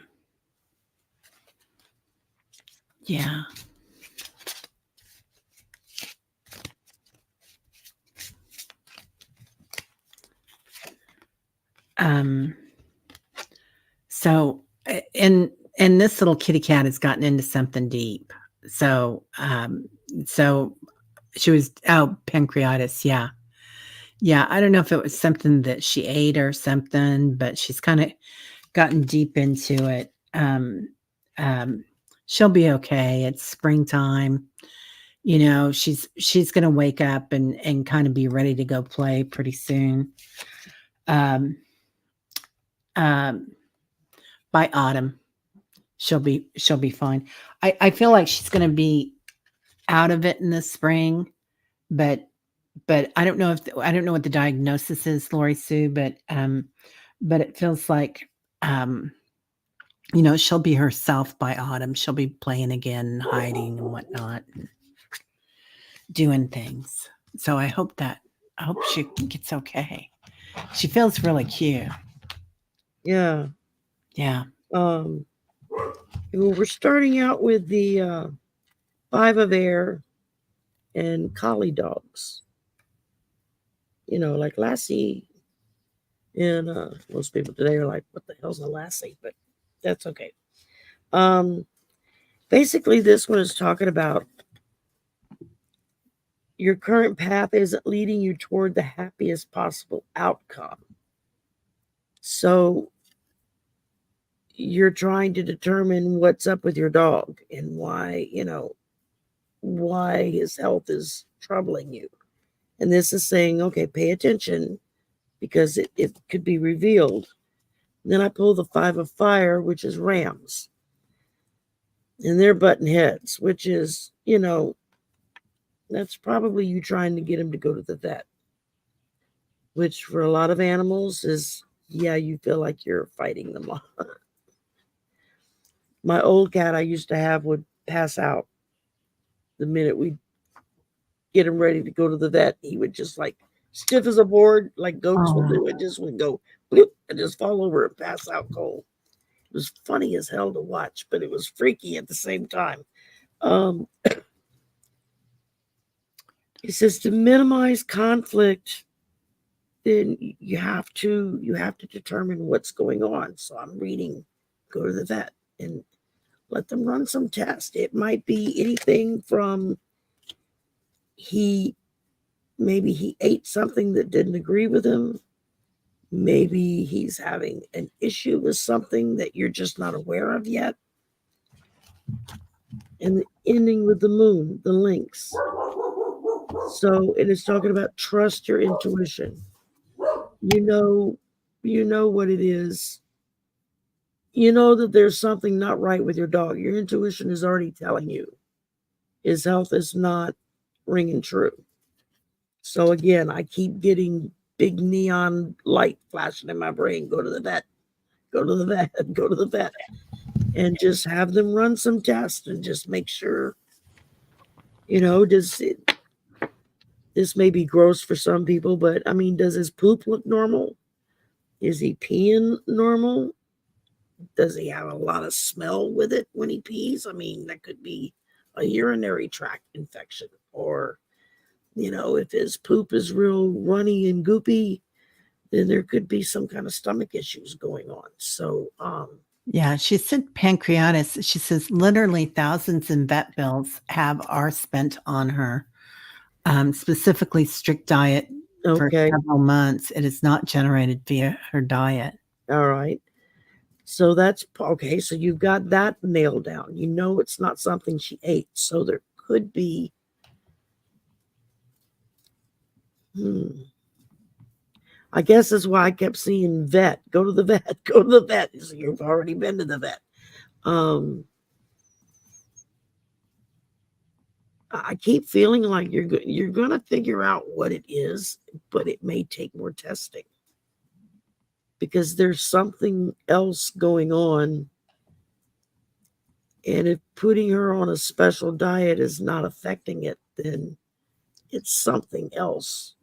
yeah. Um, so, and this little kitty cat has gotten into something deep. So, so she was pancreatitis. Yeah, yeah. I don't know if it was something that she ate or something, but she's kind of gotten deep into it. Um, she'll be okay. It's springtime. You know, she's gonna wake up and kind of be ready to go play pretty soon. Um, um, by autumn, she'll be fine. I feel like she's gonna be out of it in the spring, but I don't know if I don't know what the diagnosis is, Lori Sue, but it feels like um you know, she'll be herself by autumn. She'll be playing again, hiding and whatnot, and doing things. So I hope she gets okay. She feels really cute. Yeah. Yeah. Um, well, we're starting out with the five of air and collie dogs. Like Lassie. And most people today are like, what the hell's a Lassie? But that's okay. Um, Basically, this one is talking about your current path isn't leading you toward the happiest possible outcome. So you're trying to determine what's up with your dog and why his health is troubling you. And this is saying, okay, pay attention because it could be revealed. And then I pull the five of fire, which is rams. And they're button heads, which is, that's probably you trying to get him to go to the vet, which for a lot of animals is, yeah, you feel like you're fighting them. My old cat I used to have would pass out the minute we get him ready to go to the vet. He would just like stiff as a board, like goats will Oh, do. It just would go bloop and just fall over and pass out cold. It was funny as hell to watch, but it was freaky at the same time. Um, it says to minimize conflict, then you have to determine what's going on. So I'm reading, go to the vet and let them run some tests. It might be anything from he maybe he ate something that didn't agree with him. Maybe he's having an issue with something that you're just not aware of yet. And the ending with the moon, the lynx. So it is talking about trust your intuition. You know, you know what it is. You know that there's something not right with your dog. Your intuition is already telling you his health is not ringing true. So again, I keep getting big neon light flashing in my brain. Go to the vet, go to the vet, go to the vet, and just have them run some tests and just make sure, does it, this may be gross for some people, but I mean, does his poop look normal? Is he peeing normal? Does he have a lot of smell with it when he pees? I mean, that could be a urinary tract infection. Or, if his poop is real runny and goopy, then there could be some kind of stomach issues going on. So, yeah. She said pancreatitis. She says literally thousands in vet bills are spent on her. Specifically, strict diet for okay, several months. It is not generated via her diet. all right. So that's okay. So you've got that nailed down. You know it's not something she ate. So there could be. I guess that's why I kept seeing vet. Go to the vet. Go to the vet. So you've already been to the vet. I keep feeling like you're gonna figure out what it is, but it may take more testing because there's something else going on, And if putting her on a special diet is not affecting it, then it's something else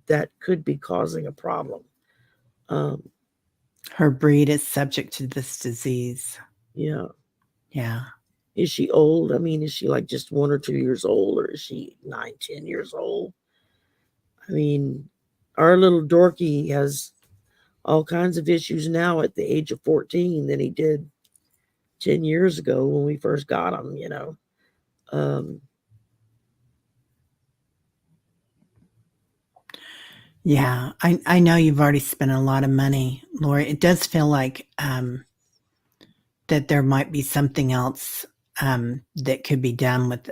that could be causing a problem. Um, Her breed is subject to this disease. yeah. Yeah. Is she old? I mean, is she like just 1 or 2 years old, or is she 9, 10 years old? I mean, our little Dorky has all kinds of issues now at the age of 14 than he did 10 years ago when we first got him, you know. Um, Yeah. I know you've already spent a lot of money, Lori. It does feel like that there might be something else that could be done with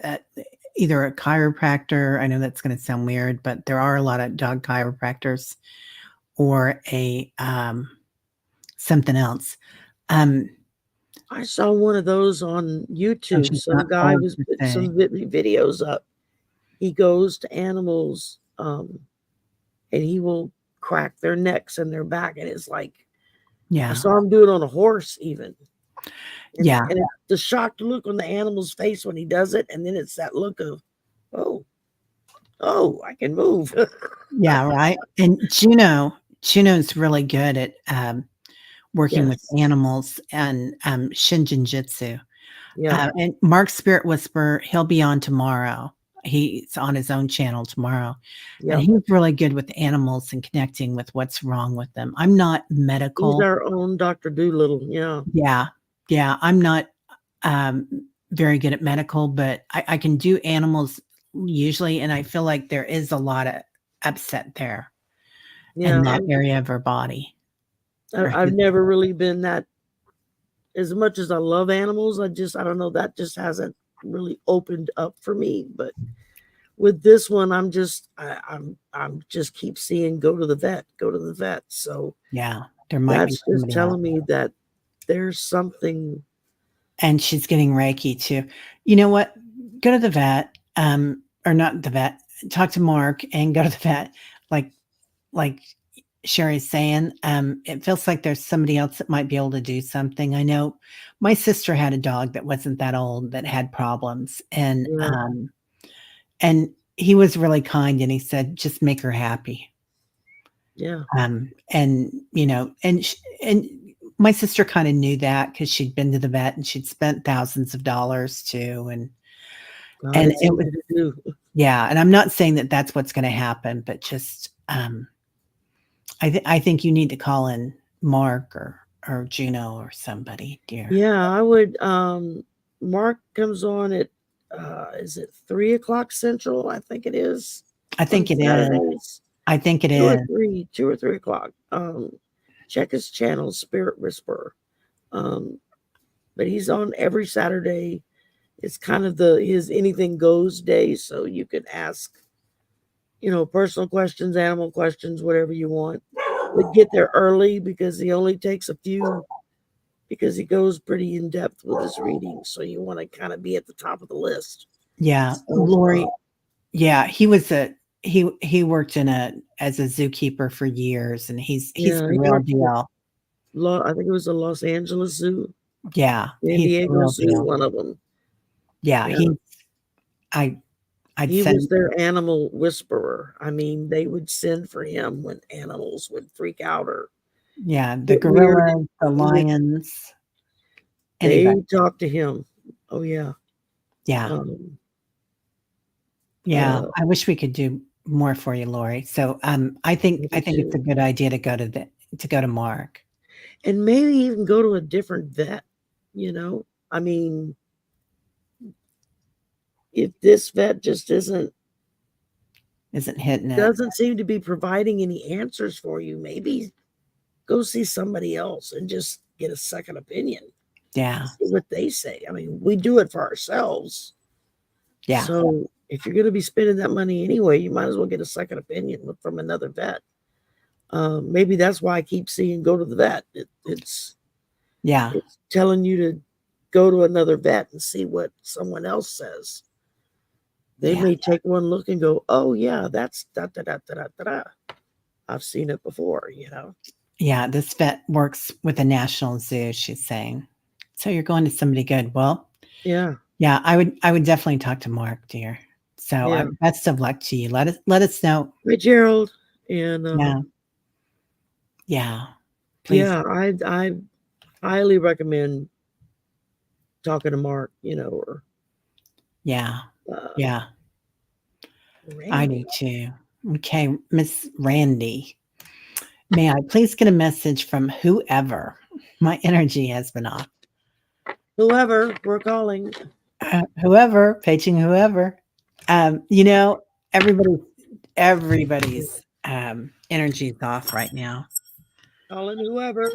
either a chiropractor. I know that's going to sound weird, but there are a lot of dog chiropractors, or a something else. Um, I saw one of those on so YouTube. she's Some not guy old was per putting se. some videos up. He goes to animals, and he will crack their necks and their back, and it's like I Yeah. saw him do it on a horse even. Yeah. And it's the shocked look on the animal's face when he does it, and then it's that look of, oh, oh, I can move. Yeah. Right. And Juno's really good at working with Yes. animals and Shinjin-jitsu. Yeah. And Mark Spirit Whisperer, he'll be on tomorrow. He's on his own channel tomorrow. And Yep. he's really good with animals and connecting with what's wrong with them. I'm not He's medical. our own Dr. Doolittle. Yeah. Yeah. Yeah. I'm not um, very good at medical, but I can do animals usually. And I feel like there is a lot of upset there in Yeah. that area of her body. Or I've his, never really been that, as much as I love animals, I don't know, that just hasn't really opened up for me. But with this one, I'm just keep seeing go to the vet, go to the vet. So yeah, there might be that's just somebody else. telling me that there's something. And she's getting Reiki too. You know what? Go to the vet, or not the vet. Talk to Mark and go to the vet. Like like Sherry's saying, it feels like there's somebody else that might be able to do something. I know my sister had a dog that wasn't that old that had problems, Yeah, and he was really kind, and he said, "Just make her happy." yeah. And and my sister kind of knew that because she'd been to the vet and she'd spent thousands of dollars too, God, and it's it was, easy to do. yeah. And I'm not saying that that's what's going to happen, but just I think you need to call in Mark or Juno or somebody, dear. Yeah, I would. Mark comes on at is it 3 o'clock Central? I think it is I on think it is. Saturdays. I think it Two or is. three, 2 or 3 o'clock. Check his channel, Spirit Whisperer. Um, but he's on every Saturday. It's kind of his anything goes day, so you can ask, personal questions, animal questions, whatever you want. But get there early because he only takes a few, because he goes pretty in depth with his readings. So you want to kind of be at the top of the list. Yeah, So Lori. Yeah, he was he worked in a as a zookeeper for years, and he's yeah, the he real worked at deal. I think it was the Los Angeles Zoo, Yeah, San he's the Diego real Zoo, deal. one of them. Yeah, Yeah. I I'd He was send their animal whisperer. I mean, they would send for him when animals would freak out or yeah, the get weird. gorillas, the He would lions, anybody. they talk to him. Oh yeah. Yeah, Um, yeah. uh, I wish we could do more for you, Lori. So, I I do think it's a too. good idea to go to Mark. And maybe even go to a different vet. You know, I mean, if this vet just isn't Isn't hitting it. doesn't seem to be providing any answers for you, maybe go see somebody else and just get a second opinion. Yeah, See what they say. I mean, we do it for ourselves. yeah, So if you're going to be spending that money anyway, you might as well get a second opinion from another vet. Maybe that's why I keep seeing go to the vet. yeah, It's telling you to go to another vet and see what someone else says. They yeah, may take one look and go, "Oh yeah, that's da da da da da da." Da. I've seen it before. yeah. This vet works with the National Zoo, she's saying. So you're going to somebody good. Well, Yeah. yeah, I would definitely talk to Mark, dear. So, Yeah. best of luck to you. Let us know. Hey, Gerald. And Yeah, yeah, please. yeah, I highly recommend talking to Mark, or Yeah, uh, yeah, I do Randy. too. Okay, Miss Randy, may I please get a message from whoever? My energy has been off. Whoever we're calling. Whoever, paging whoever. You know, everybody everybody's, energy is off right now. Calling whoever.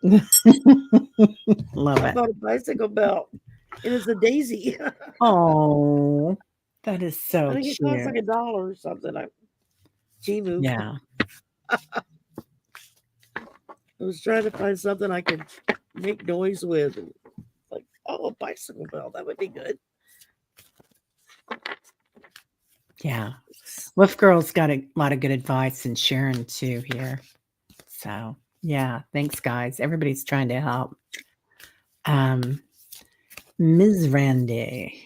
Love I it. bought a bicycle belt. And it's a daisy. Oh, that is I so think it costs like cute. $1 or something. Timu. Yeah. I was trying to find something I could make noise with. And like, oh, a bicycle belt. That would be good. Yeah. Wolf Girl's got a lot of good advice and Sharon too here. So, yeah, thanks guys. Everybody's trying to help. Um, Ms. Randy.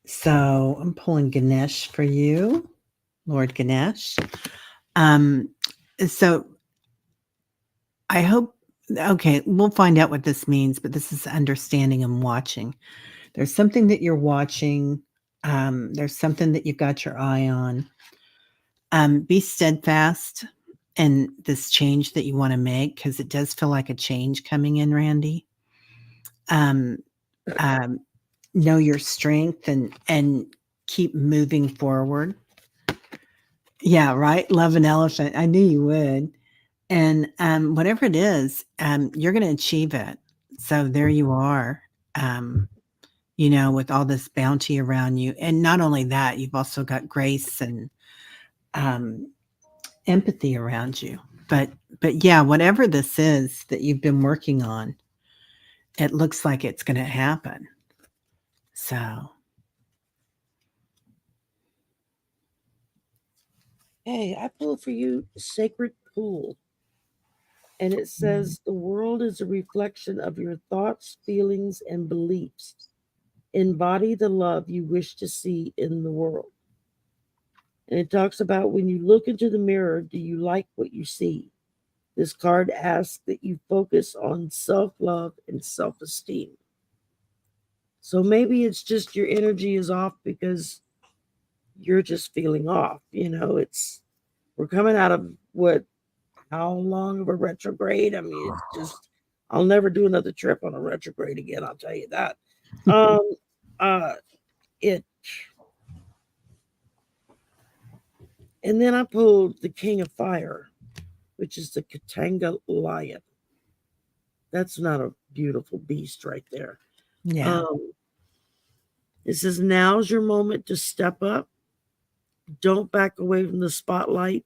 So, I'm pulling Ganesh for you, Lord Ganesh. Um, so I hope okay, we'll find out what this means, but this is understanding and watching. There's something that you're watching. There's something that you've got your eye on. Be steadfast in this change that you want to make because it does feel like a change coming in, Randy. Um, um, know your strength and keep moving forward. Yeah, right. Love an elephant. I knew you would. And whatever it is, you're going to achieve it. So there you are. Um, with all this bounty around you. And not only that, you've also got grace and um, empathy around you. But yeah, whatever this is that you've been working on, it looks like it's going to happen. So, Hey, I pulled for you Sacred Pool. And it mm, says the world is a reflection of your thoughts, feelings, and beliefs. Embody the love you wish to see in the world. And it talks about when you look into the mirror, do you like what you see? This card asks that you focus on self love and self esteem. So maybe it's just your energy is off because you're just feeling off. We're coming out of how long of a retrograde? I mean, it's just, I'll never do another trip on a retrograde again. I'll tell you that. Um, uh, it, and then I pulled the King of Fire, which is the Katanga lion. That's not a beautiful beast right there. yeah. Um, it says, now's your moment to step up. Don't back away from the spotlight.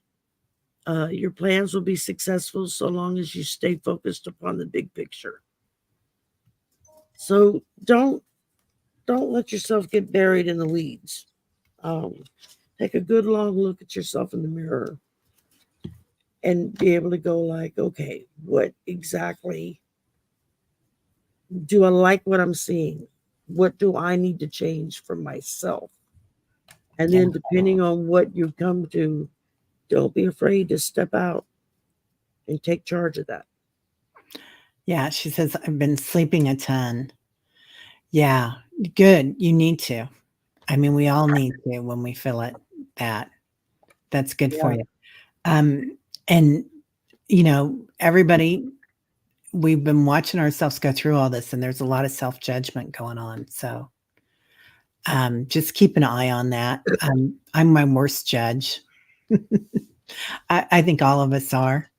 Your plans will be successful so long as you stay focused upon the big picture. So don't let yourself get buried in the weeds. Um, take a good long look at yourself in the mirror and be able to go like, okay, what exactly do I like what I'm seeing? What do I need to change for myself? And Yeah. then depending on what you come to, don't be afraid to step out and take charge of that. Yeah. She says, I've been sleeping a ton. Yeah. Good. You need to. I mean, we all need to when we feel it that. That's good for Yeah. you. And, everybody, we've been watching ourselves go through all this, and there's a lot of self judgment going on. So, just keep an eye on that. I'm my worst judge. I think all of us are.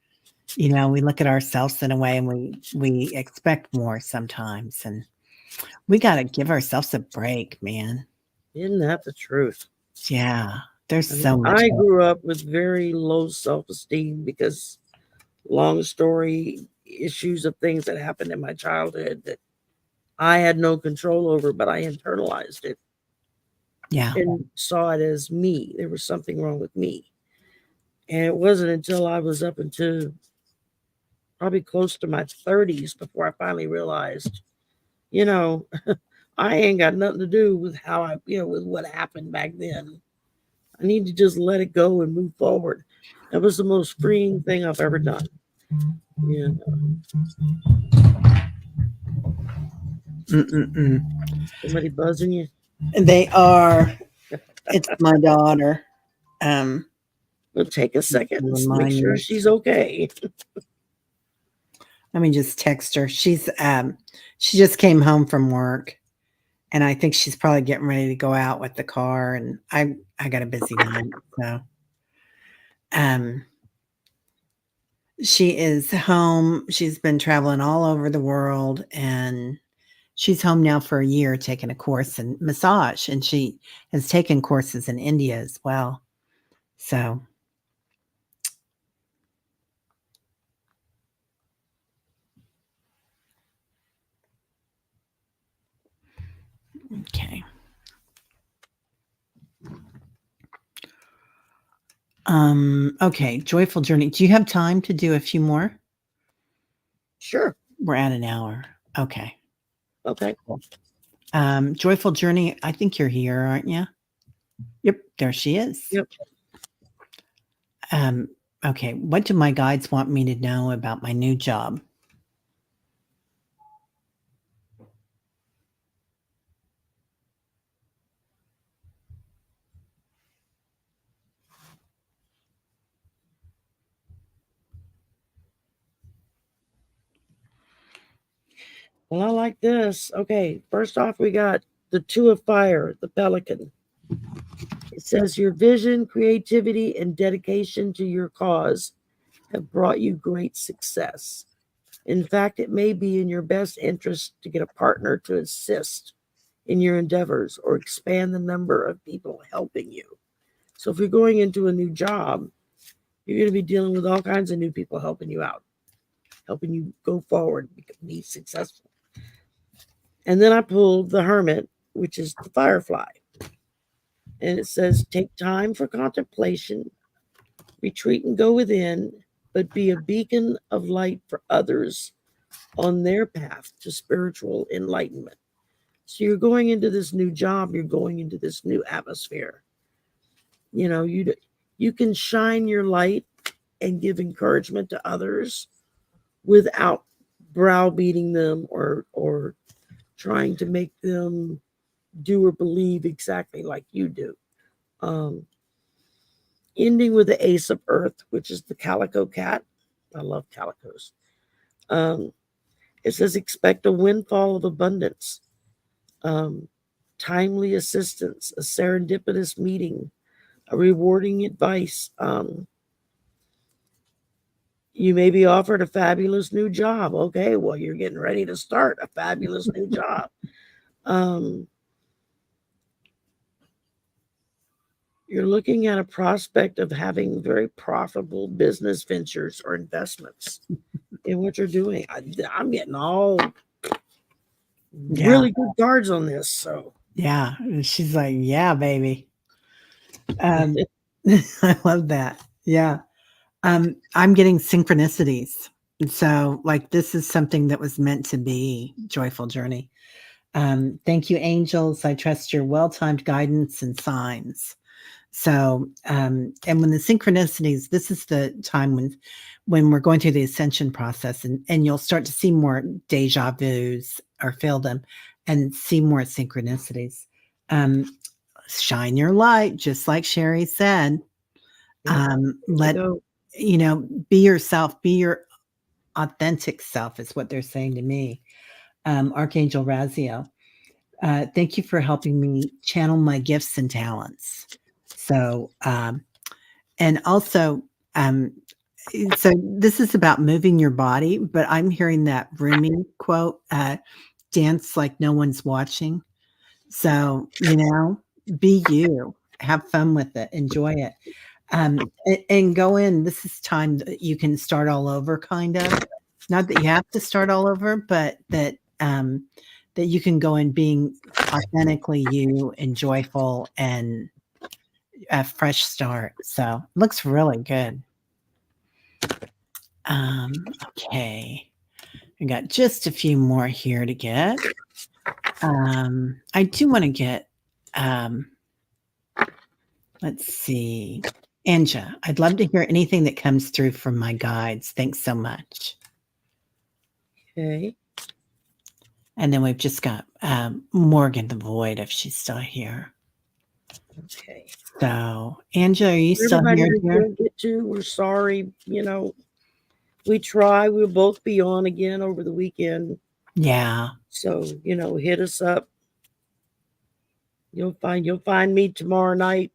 We look at ourselves in a way, and we expect more sometimes, and we got to give ourselves a break, man. Isn't that the truth? Yeah, there's I mean, so much. I grew up with very low self esteem because, long story, issues of things that happened in my childhood that I had no control over, but I internalized it. Yeah. and saw it as me. There was something wrong with me. And it wasn't until I was up into probably close to my 30s before I finally realized, you know, I ain't got nothing to do with how I, with what happened back then. I need to just let it go and move forward. That was the most freeing thing I've ever done. Yeah. Mm-mm-mm. Somebody buzzing you? They are. It's my daughter. We'll take a second and make Remind sure me. she's okay. Let me just text her. She just came home from work, and I think she's probably getting ready to go out with the car. And I got a busy night, so um, she is home. She's been traveling all over the world, and she's home now for a year taking a course in massage, and she has taken courses in India as well. So, okay. Okay, joyful journey. Do you have time to do a few more? Sure. We're at an hour. Okay. Okay. Cool. Joyful journey. I think you're here, aren't you? Yep, there she is. Yep. Um, okay. What do my guides want me to know about my new job? Well, I like this. Okay. First off, we got the Two of Fire, the Pelican. It says your vision, creativity, and dedication to your cause have brought you great success. In fact, it may be in your best interest to get a partner to assist in your endeavors or expand the number of people helping you. So, if you're going into a new job, you're going to be dealing with all kinds of new people helping you out, helping you go forward, be successful. And then I pulled the Hermit, which is the Firefly. And it says, take time for contemplation, retreat and go within, but be a beacon of light for others on their path to spiritual enlightenment. So you're going into this new job, you're going into this new atmosphere. You can shine your light and give encouragement to others without browbeating them or trying to make them do or believe exactly like you do. Um, Ending with the Ace of Earth, which is the calico cat. I love calicos. Um, it says, expect a windfall of abundance, um, timely assistance, a serendipitous meeting, a rewarding advice. You may be offered a fabulous new job. Okay, well, you're getting ready to start a fabulous new job. Um, you're looking at a prospect of having very profitable business ventures or investments in what you're doing. I'm getting all Yeah. really good cards on this. So, Yeah. And she's like, yeah, baby. Um, I love that. Yeah. I'm getting synchronicities. And so, like, this is something that was meant to be joyful journey. Thank you, angels. I trust your well timed guidance and signs. So, and when the synchronicities, this is the time when we're going through the ascension process, and you'll start to see more deja vus or feel them, and see more synchronicities. Um, shine your light, just like Shari said. yeah, Let go. be yourself, be your authentic self, is what they're saying to me. Archangel Raziel. Thank you for helping me channel my gifts and talents. So, and also, um, so this is about moving your body, but I'm hearing that Rumi quote, dance like no one's watching. So, be you, have fun with it, enjoy it. And go in. This is time that you can start all over, kind of. Not that you have to start all over, but that that you can go in being authentically you and joyful and a fresh start. So looks really good. Okay. I got just a few more here to get. I do want to get, um, let's see, Anja. I'd love to hear anything that comes through from my guides. Thanks so much. Okay. And then we've just got Morgan the Void, if she's still here. Okay. So, Anja, are you still Everybody here, we dear? can't get to, we're sorry. We try. We'll both be on again over the weekend. Yeah. So, hit us up. You'll find me tomorrow night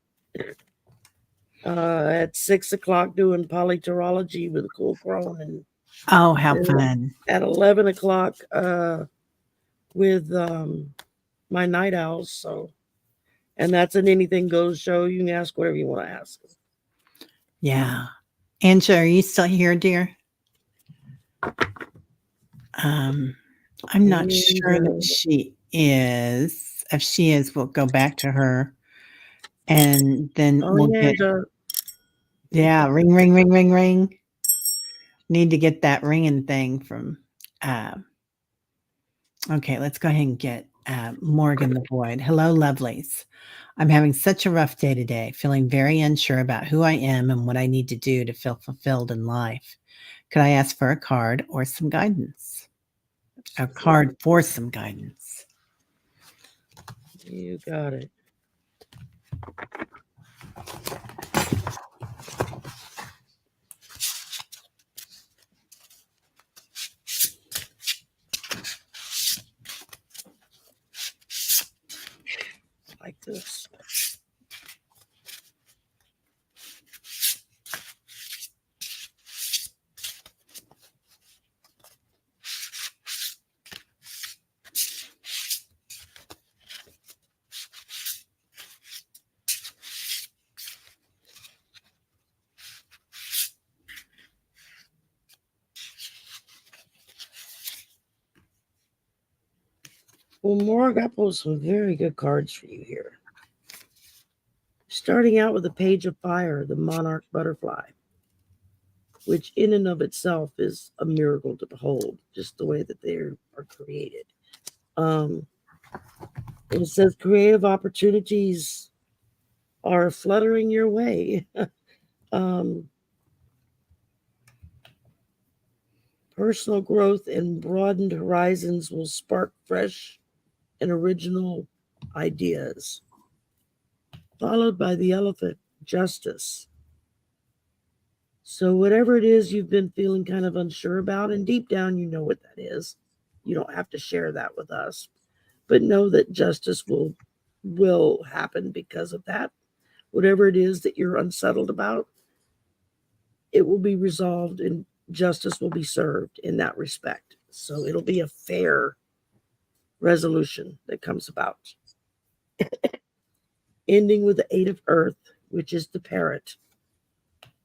at 6 o'clock doing polyterology with a cool crone, and Oh, how then fun. at 11 o'clock with my night owls. So, and that's an anything goes show. You can ask whatever you want to ask. Yeah. Anja, are you still here, dear? I'm not sure that And she is. If she is, we'll go back to her and then oh we'll yeah, get, yeah, ring, ring, ring, ring, ring. Need to get that ringing thing from, uh, okay, let's go ahead and get Morgan the Void. Hello, lovelies. I'm having such a rough day today, feeling very unsure about who I am and what I need to do to feel fulfilled in life. Could I ask for a card or some guidance? A card for some guidance. you got it. Like this. Well, Morg, I pulled some very good cards for you here. Starting out with the Page of Fire, the Monarch Butterfly, which in and of itself is a miracle to behold, just the way that they are created. It says creative opportunities are fluttering your way. Personal growth and broadened horizons will spark fresh and original ideas. Followed by the elephant, justice. So, whatever it is you've been feeling kind of unsure about, and deep down you know what that is, you don't have to share that with us, but know that justice will happen because of that. Whatever it is that you're unsettled about, it will be resolved and justice will be served in that respect. So it'll be a fair resolution that comes about. Ending with the Eight of Earth, which is the parrot.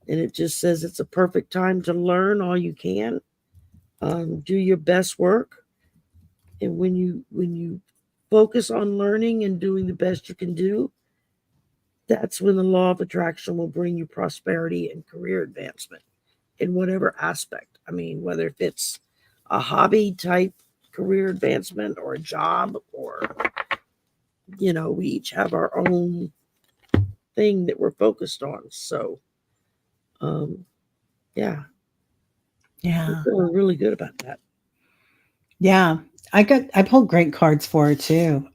And it just says it's a perfect time to learn all you can. Do your best work. And when you focus on learning and doing the best you can do, that's when the law of attraction will bring you prosperity and career advancement in whatever aspect. I mean, whether if it's a hobby type career advancement or a job, or, we each have our own thing that we're focused on. So, yeah, Yeah. I feel really good about that. Yeah. I pulled great cards for her too.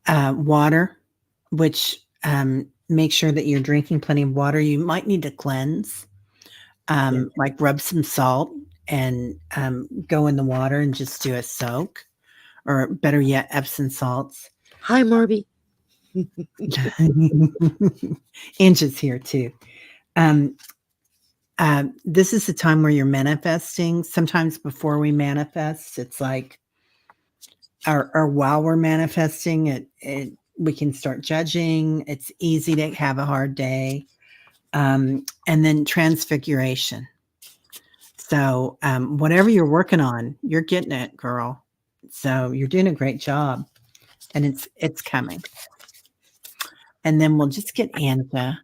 Water, which make sure that you're drinking plenty of water. You might need to cleanse, like rub some salt and go in the water and just do a soak, or better yet, Epsom salts. Hi, Marby. Angie's here too. Um, this is the time where you're manifesting. Sometimes before we manifest, it's like, or while we're manifesting, it we can start judging. It's easy to have a hard day. And then transfiguration. So whatever you're working on, you're getting it, girl. So you're doing a great job, and it's coming. And then we'll just get Anja.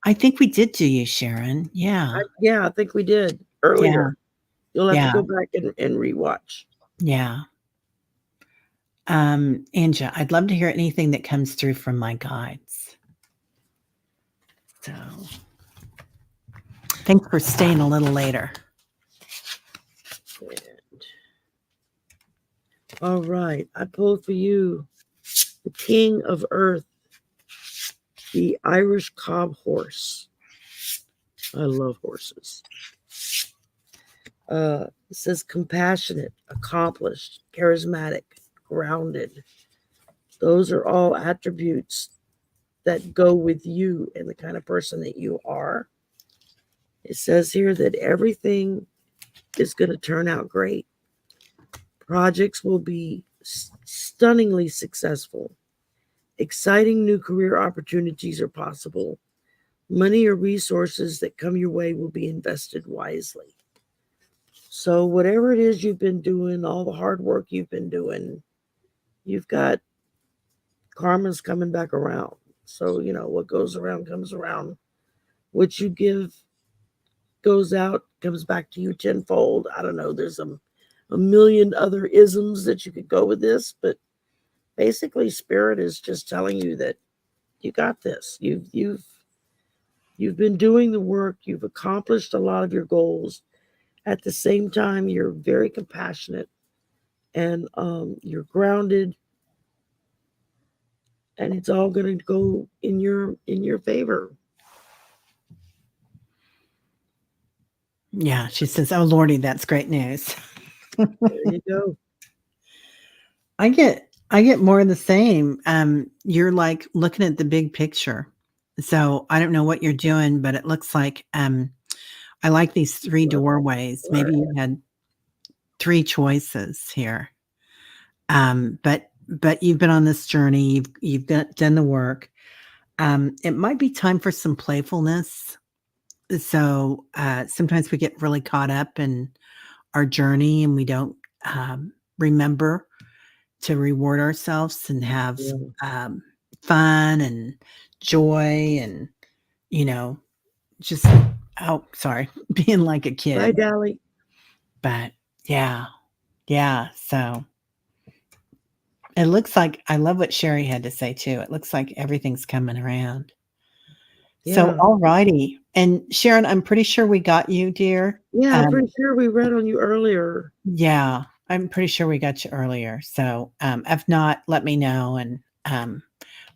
I think we did do you, Sharon. Yeah. Yeah, I think we did Yeah. earlier. You'll have to Yeah. go back and rewatch. Yeah. Anja, I'd love to hear anything that comes through from my guides. So thanks for staying a little later. All right, I pulled for you the King of Earth, the Irish cob horse. I love horses. It says compassionate, accomplished, charismatic, grounded. Those are all attributes that go with you and the kind of person that you are. It says here that everything is going to turn out great. Projects will be stunningly successful. Exciting new career opportunities are possible. Money or resources that come your way will be invested wisely. So, whatever it is you've been doing, all the hard work you've been doing, you've got karma's coming back around. So, what goes around comes around. What you give goes out, comes back to you tenfold. I don't know. There's a million other isms that you could go with this, but basically, Spirit is just telling you that you got this. You've been doing the work. You've accomplished a lot of your goals. At the same time, you're very compassionate and you're grounded, and it's all going to go in your favor. Yeah, she says, "Oh Lordy, that's great news." There you go. I get more of the same. You're like looking at the big picture. So I don't know what you're doing, but it looks like I like these three doorways. Maybe you had three choices here. But you've been on this journey. Done the work. It might be time for some playfulness. So sometimes we get really caught up in our journey and we don't remember to reward ourselves and have Yeah. fun and joy and you know just sorry being like a Bye, kid. Dolly. But yeah, so it looks like I love what Shari had to say too. It looks like everything's coming around. So Yeah. all righty. And Sharon, I'm pretty sure we got you, dear. Yeah, I'm pretty sure we read on you earlier. Yeah, I'm pretty sure we got you earlier. So if not, let me know and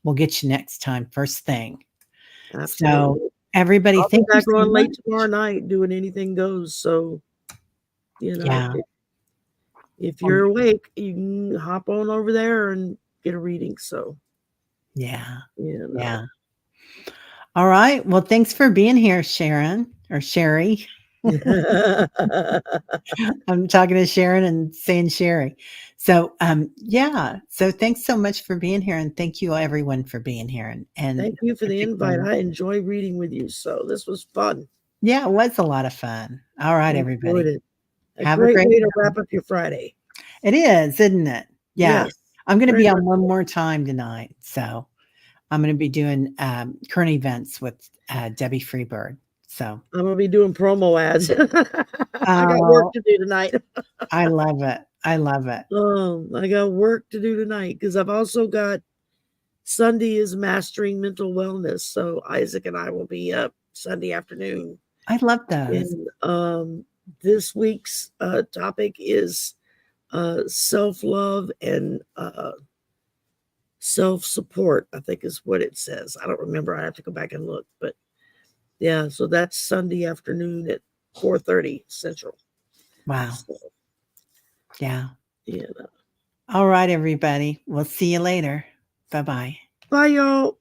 we'll get you next time, first thing. So Absolutely. everybody, I'll be thank you back so on late much. tomorrow night doing anything goes. So, Yeah. if you're awake, you can hop on over there and get a reading. So, Yeah. you know. Yeah. All right. Well, thanks for being here, Sharon or Shari. I'm talking to Sharon and saying Shari. So, yeah. So thanks so much for being here. And thank you everyone for being here. And Thank you for the invite. particularly, I enjoy reading with you. So, this was fun. yeah, it was a lot of fun. All I right, enjoyed everybody. it. A Have a great great way to night. wrap up your Friday. It is, isn't it? Yeah. Yes, I'm going to very be much. on one more time tonight. So I'm going to be doing current events with Debbie Freebird. So, I'm going to be doing promo ads. I got work oh, to do tonight. I love it. I love it. I got work to do tonight because I've also got Sunday is Mastering Mental Wellness. So Isaac and I will be up Sunday afternoon. I love those. And this week's topic is self-love and self-support, I think is what it says. I don't remember. I have to go back and look. But yeah, so that's Sunday afternoon at 4:30 Central. Wow. So, Yeah. yeah. All right, everybody. We'll see you later. Bye bye. Bye, y'all.